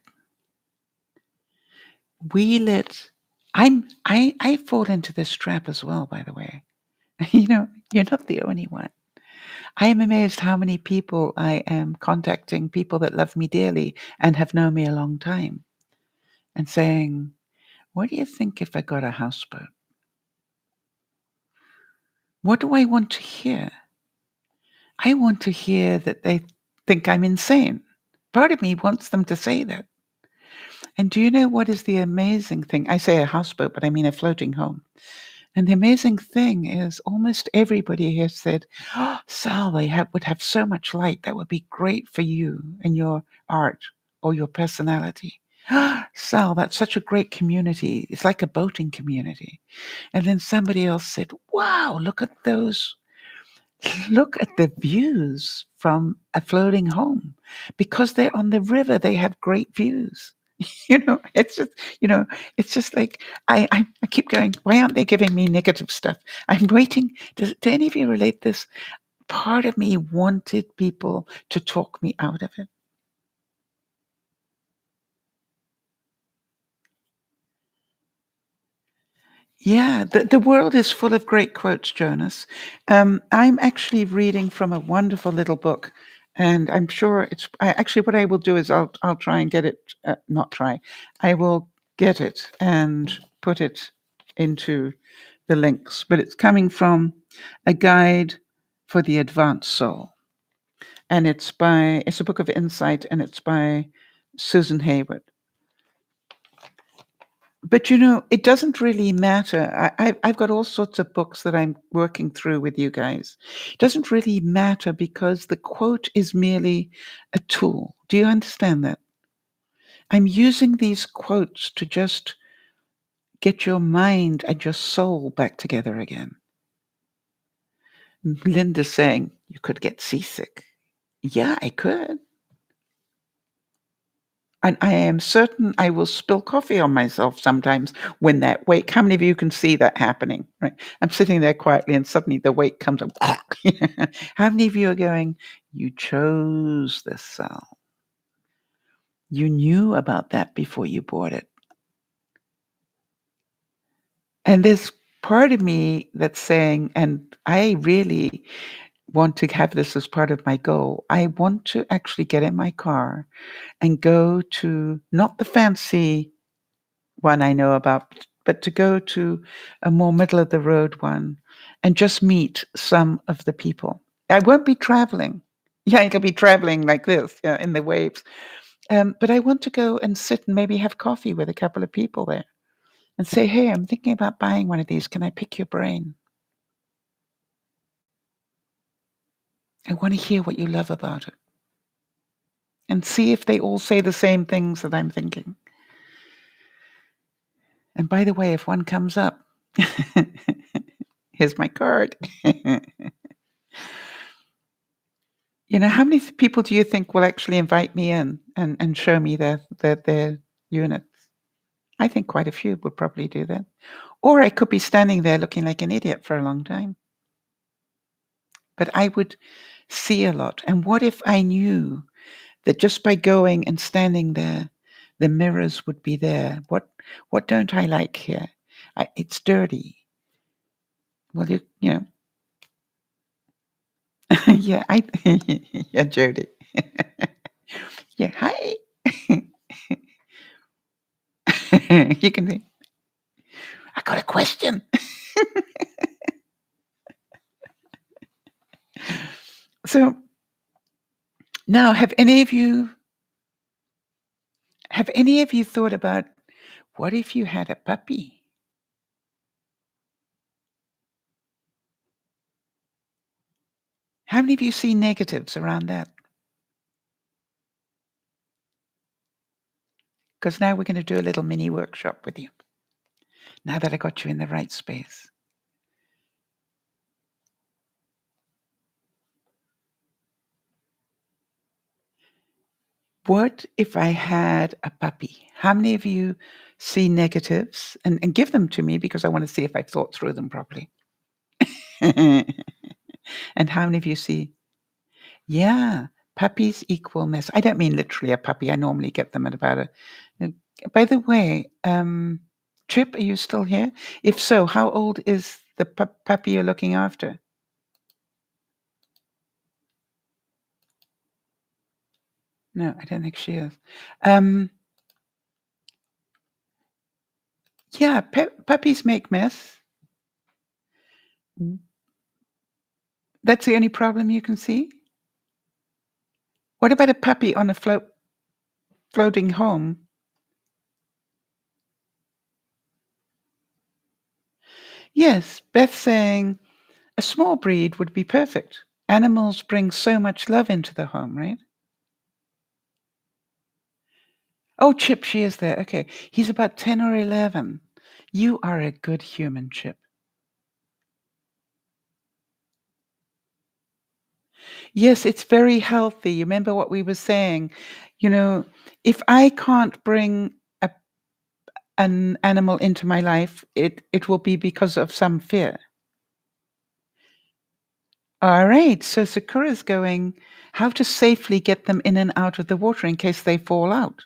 We let I fall into this trap as well, by the way. You're not the only one. I am amazed how many people I am contacting, people that love me dearly and have known me a long time, and saying, "What do you think if I got a houseboat?" What do I want to hear? I want to hear that they think I'm insane. Part of me wants them to say that. And do you know what is the amazing thing? I say a houseboat, but I mean a floating home. And the amazing thing is almost everybody has said, "Oh, Sal, would have so much light. That would be great for you and your art or your personality." Sal, that's such a great community. It's like a boating community. And then somebody else said, "Wow, look at the views from a floating home." Because they're on the river, they have great views. You know, it's just, you know, it's just like I keep going, why aren't they giving me negative stuff? I'm waiting. Do any of you relate this? Part of me wanted people to talk me out of it. Yeah, the world is full of great quotes, Jonas. I'm actually reading from a wonderful little book, and I'm sure actually what I will do is I'll try and get it. Not try, I will get it and put it into the links. But it's coming from a guide for the advanced soul, and it's a book of insight, and it's by Susan Hayward. But it doesn't really matter. I've got all sorts of books that I'm working through with you guys. It doesn't really matter because the quote is merely a tool. Do you understand that? I'm using these quotes to just get your mind and your soul back together again. Linda's saying, you could get seasick. Yeah, I could. And I am certain I will spill coffee on myself sometimes when that wake. How many of you can see that happening? Right. I'm sitting there quietly and suddenly the wake comes up. How many of you are going, you chose this cell? You knew about that before you bought it. And there's part of me that's saying, and I really want to have this as part of my goal. I want to actually get in my car and go to not the fancy one I know about, but to go to a more middle of the road one and just meet some of the people. I won't be traveling. Yeah, I could be traveling like this, yeah, in the waves. But I want to go and sit and maybe have coffee with a couple of people there and say, hey, I'm thinking about buying one of these. Can I pick your brain? I want to hear what you love about it and see if they all say the same things that I'm thinking. And by the way, if one comes up, here's my card. How many people do you think will actually invite me in and show me their units? I think quite a few would probably do that. Or I could be standing there looking like an idiot for a long time. But I would see a lot. And what if I knew that just by going and standing there, the mirrors would be there? What don't I like here? It's dirty. Well, yeah, yeah, Jody. Yeah, hi. You can say, I got a question. So now, have any of you thought about what if you had a puppy? How many of you see negatives around that? Because now we're going to do a little mini workshop with you. Now that I got you in the right space. What if I had a puppy? How many of you see negatives? And give them to me because I want to see if I thought through them properly. And how many of you see, yeah, puppies equal mess. I don't mean literally a puppy. I normally get them at about by the way, Chip, are you still here? If so, how old is the puppy you're looking after? No, I don't think she is. Yeah, puppies make mess. That's the only problem you can see? What about a puppy on a floating home? Yes, Beth's saying a small breed would be perfect. Animals bring so much love into the home, right? Oh, Chip, she is there. Okay. He's about 10 or 11. You are a good human, Chip. Yes, it's very healthy. You remember what we were saying? You know, if I can't bring an animal into my life, it will be because of some fear. All right. So Sakura's going, how to safely get them in and out of the water in case they fall out.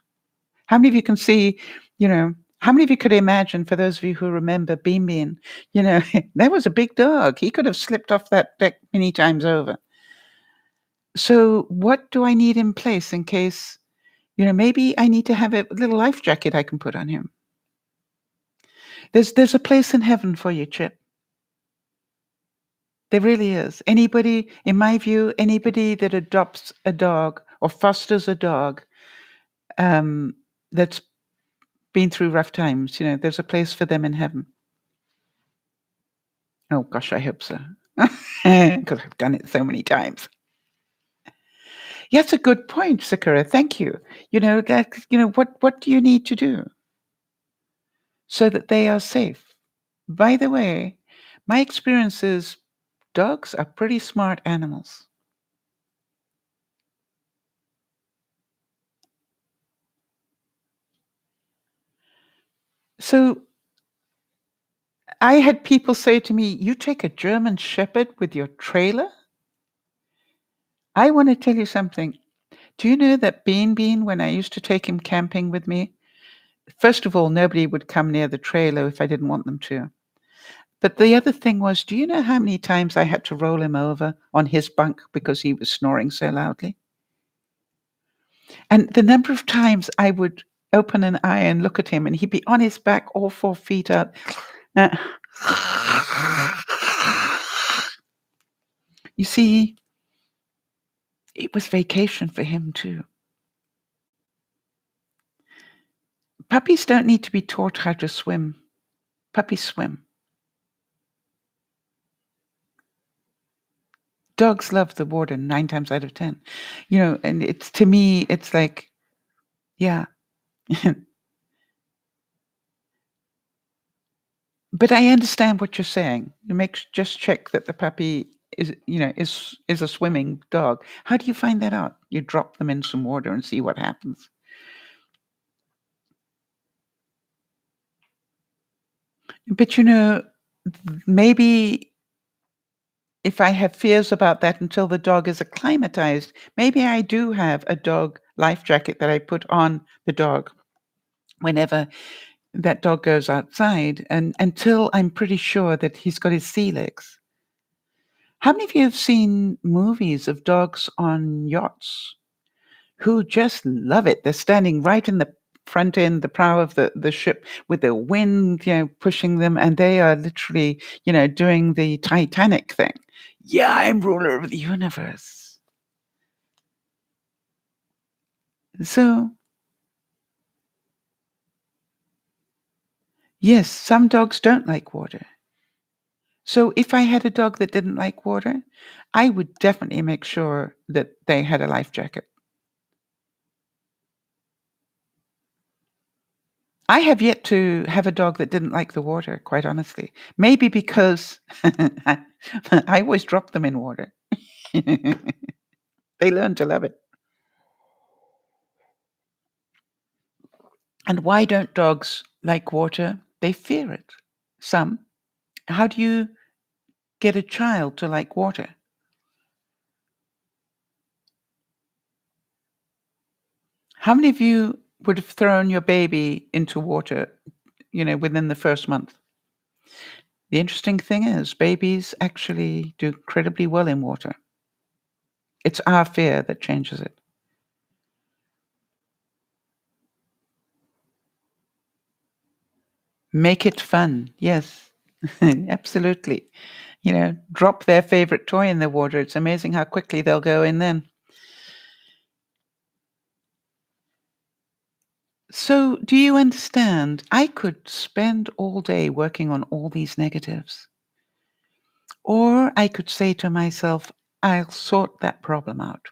How many of you can see, how many of you could imagine, for those of you who remember Bean Bean, that was a big dog. He could have slipped off that deck many times over. So what do I need in place in case, maybe I need to have a little life jacket I can put on him? There's a place in heaven for you, Chip. There really is. Anybody, in my view, anybody that adopts a dog or fosters a dog, that's been through rough times, there's a place for them in heaven. Oh gosh, I hope so. Because I've done it so many times. Yeah, that's a good point, Sakura. Thank you. What do you need to do so that they are safe? By the way, my experience is dogs are pretty smart animals. So I had people say to me, "You take a German Shepherd with your trailer?" I want to tell you something. Do you know that Bean Bean, when I used to take him camping with me, first of all, nobody would come near the trailer if I didn't want them to. But the other thing was, do you know how many times I had to roll him over on his bunk because he was snoring so loudly? And the number of times I would open an eye and look at him, and he'd be on his back, all 4 feet up. Uh, you see, it was vacation for him too. Puppies don't need to be taught how to swim. Puppies swim. Dogs love the water 9 times out of 10. And it's, to me, it's like, yeah. But I understand what you're saying. Just check that the puppy is a swimming dog. How do you find that out? You drop them in some water and see what happens. But maybe if I have fears about that until the dog is acclimatized, maybe I do have a dog life jacket that I put on the dog whenever that dog goes outside, and until I'm pretty sure that he's got his sea legs. How many of you have seen movies of dogs on yachts who just love it? They're standing right in the front end, the prow of the ship with the wind, pushing them, and they are literally, doing the Titanic thing. Yeah, I'm ruler of the universe. So, yes, some dogs don't like water. So if I had a dog that didn't like water, I would definitely make sure that they had a life jacket. I have yet to have a dog that didn't like the water, quite honestly. Maybe because I always drop them in water. They learn to love it. And why don't dogs like water? They fear it. Some. How do you get a child to like water? How many of you would have thrown your baby into water, within the first month? The interesting thing is, babies actually do incredibly well in water. It's our fear that changes it. Make it fun. Yes, absolutely. Drop their favorite toy in the water. It's amazing how quickly they'll go in then. So, do you understand? I could spend all day working on all these negatives. Or I could say to myself, I'll sort that problem out.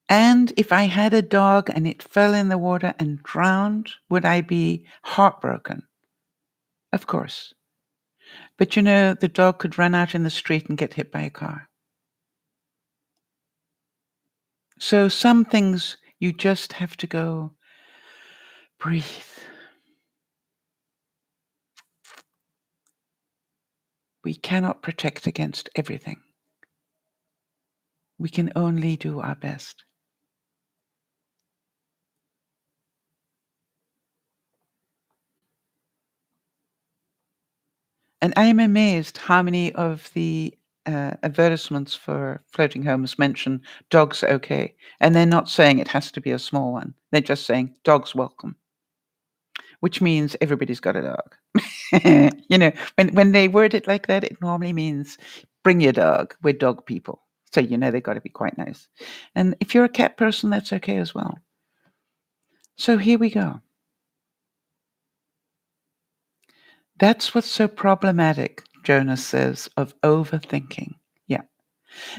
And if I had a dog and it fell in the water and drowned, would I be heartbroken? Of course. But the dog could run out in the street and get hit by a car. So some things you just have to go, breathe. We cannot protect against everything. We can only do our best. And I am amazed how many of the advertisements for floating homes mention dogs okay. And they're not saying it has to be a small one. They're just saying dogs welcome, which means everybody's got a dog. When they word it like that, it normally means bring your dog. We're dog people. So they've got to be quite nice. And if you're a cat person, that's okay as well. So here we go. That's what's so problematic, Jonas says, of overthinking. Yeah.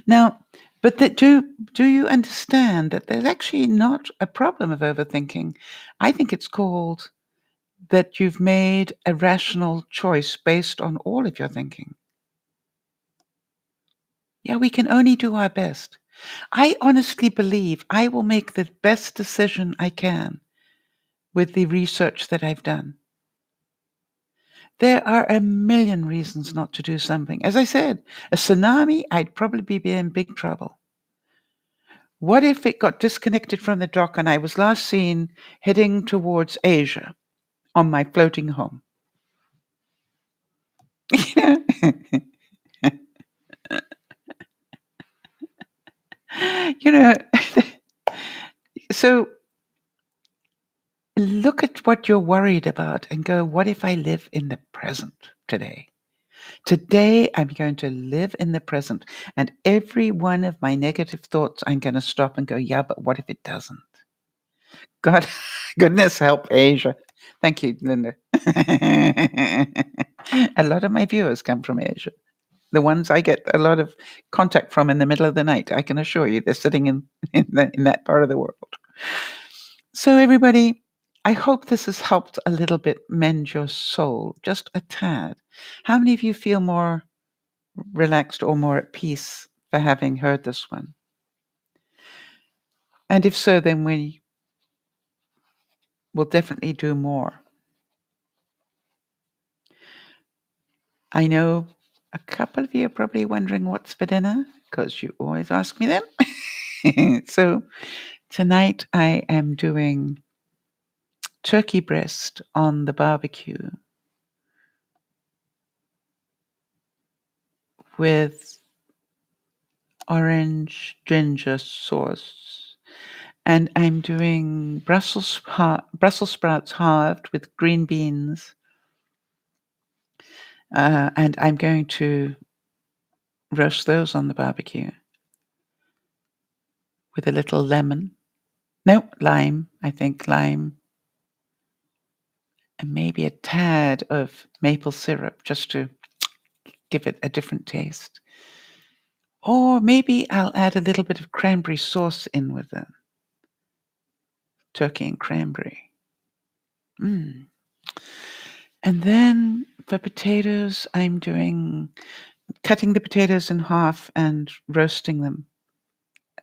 Now, but do you understand that there's actually not a problem of overthinking? I think it's called that you've made a rational choice based on all of your thinking. Yeah, we can only do our best. I honestly believe I will make the best decision I can with the research that I've done. There are a million reasons not to do something. As I said, a tsunami, I'd probably be in big trouble. What if it got disconnected from the dock and I was last seen heading towards Asia on my floating home? You know? you know, so look at what you're worried about and go, what if I live in the present today? Today, I'm going to live in the present. And every one of my negative thoughts, I'm going to stop and go, yeah, but what if it doesn't? God, goodness help Asia. Thank you, Linda. A lot of my viewers come from Asia. The ones I get a lot of contact from in the middle of the night, I can assure you, they're sitting in that part of the world. So, everybody, I hope this has helped a little bit mend your soul, just a tad. How many of you feel more relaxed or more at peace for having heard this one? And if so, then we will definitely do more. I know a couple of you are probably wondering what's for dinner because you always ask me that. So tonight I am doing turkey breast on the barbecue with orange ginger sauce And I'm doing Brussels sprouts halved with green beans, and I'm going to roast those on the barbecue with a little lemon. No, lime, I think lime, and maybe a tad of maple syrup just to give it a different taste. Or maybe I'll add a little bit of cranberry sauce in with it. Turkey and cranberry. Mm. And then for potatoes, I'm cutting the potatoes in half and roasting them.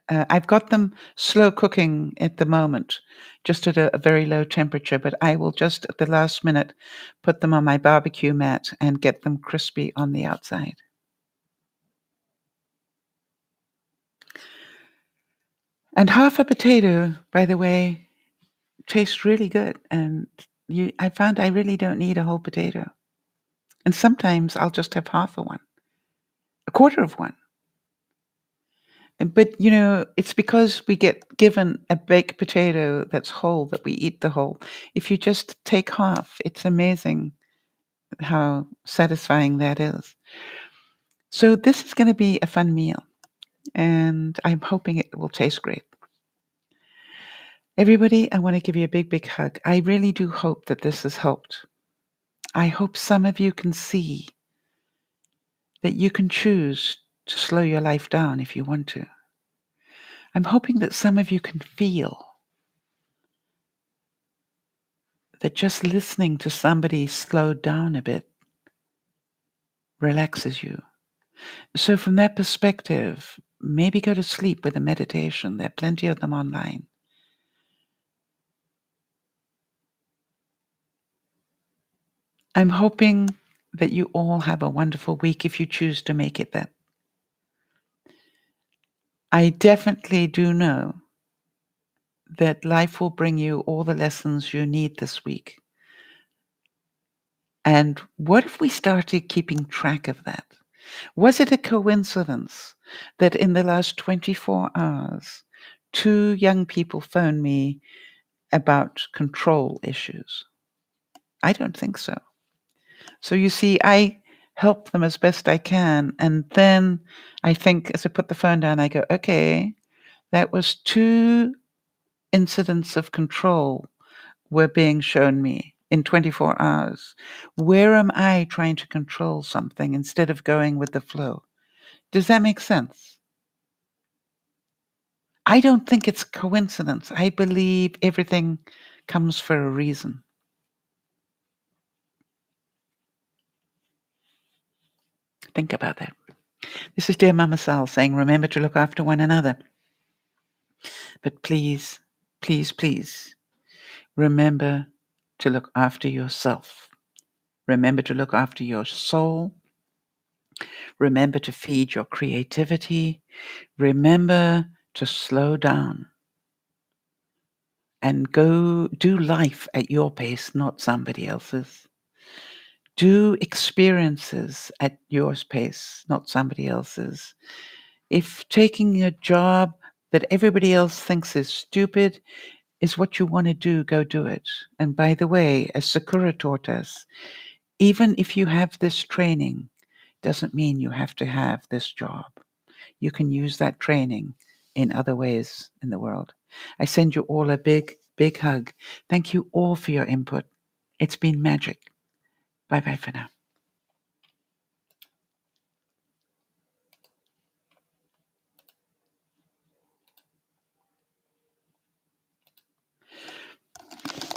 I've got them slow cooking at the moment, just at a very low temperature, but I will just at the last minute put them on my barbecue mat and get them crispy on the outside. And half a potato, by the way, tastes really good. And I found I really don't need a whole potato. And sometimes I'll just have half of one, a quarter of one. But, it's because we get given a baked potato that's whole that we eat the whole. If you just take half, it's amazing how satisfying that is. So this is gonna be a fun meal, and I'm hoping it will taste great. Everybody, I wanna give you a big, big hug. I really do hope that this has helped. I hope some of you can see that you can choose to slow your life down if you want to. I'm hoping that some of you can feel that just listening to somebody slow down a bit relaxes you. So from that perspective, maybe go to sleep with a meditation. There are plenty of them online. I'm hoping that you all have a wonderful week if you choose to make it that. I definitely do know that life will bring you all the lessons you need this week. And what if we started keeping track of that? Was it a coincidence that in the last 24 hours, 2 young people phoned me about control issues? I don't think so. So you see, I help them as best I can, and then I think as I put the phone down, I go, "Okay, that was 2 incidents of control were being shown me in 24 hours. Where am I trying to control something instead of going with the flow?" Does that make sense? I don't think it's coincidence. I believe everything comes for a reason. Think about that. This is Dear Mama Sal saying, remember to look after one another. But please, please, please, remember to look after yourself. Remember to look after your soul. Remember to feed your creativity. Remember to slow down and go do life at your pace, not somebody else's. Do experiences at your pace, not somebody else's. If taking a job that everybody else thinks is stupid is what you want to do, go do it. And by the way, as Sakura taught us, even if you have this training, doesn't mean you have to have this job. You can use that training in other ways in the world. I send you all a big, big hug. Thank you all for your input. It's been magic. Bye bye for now.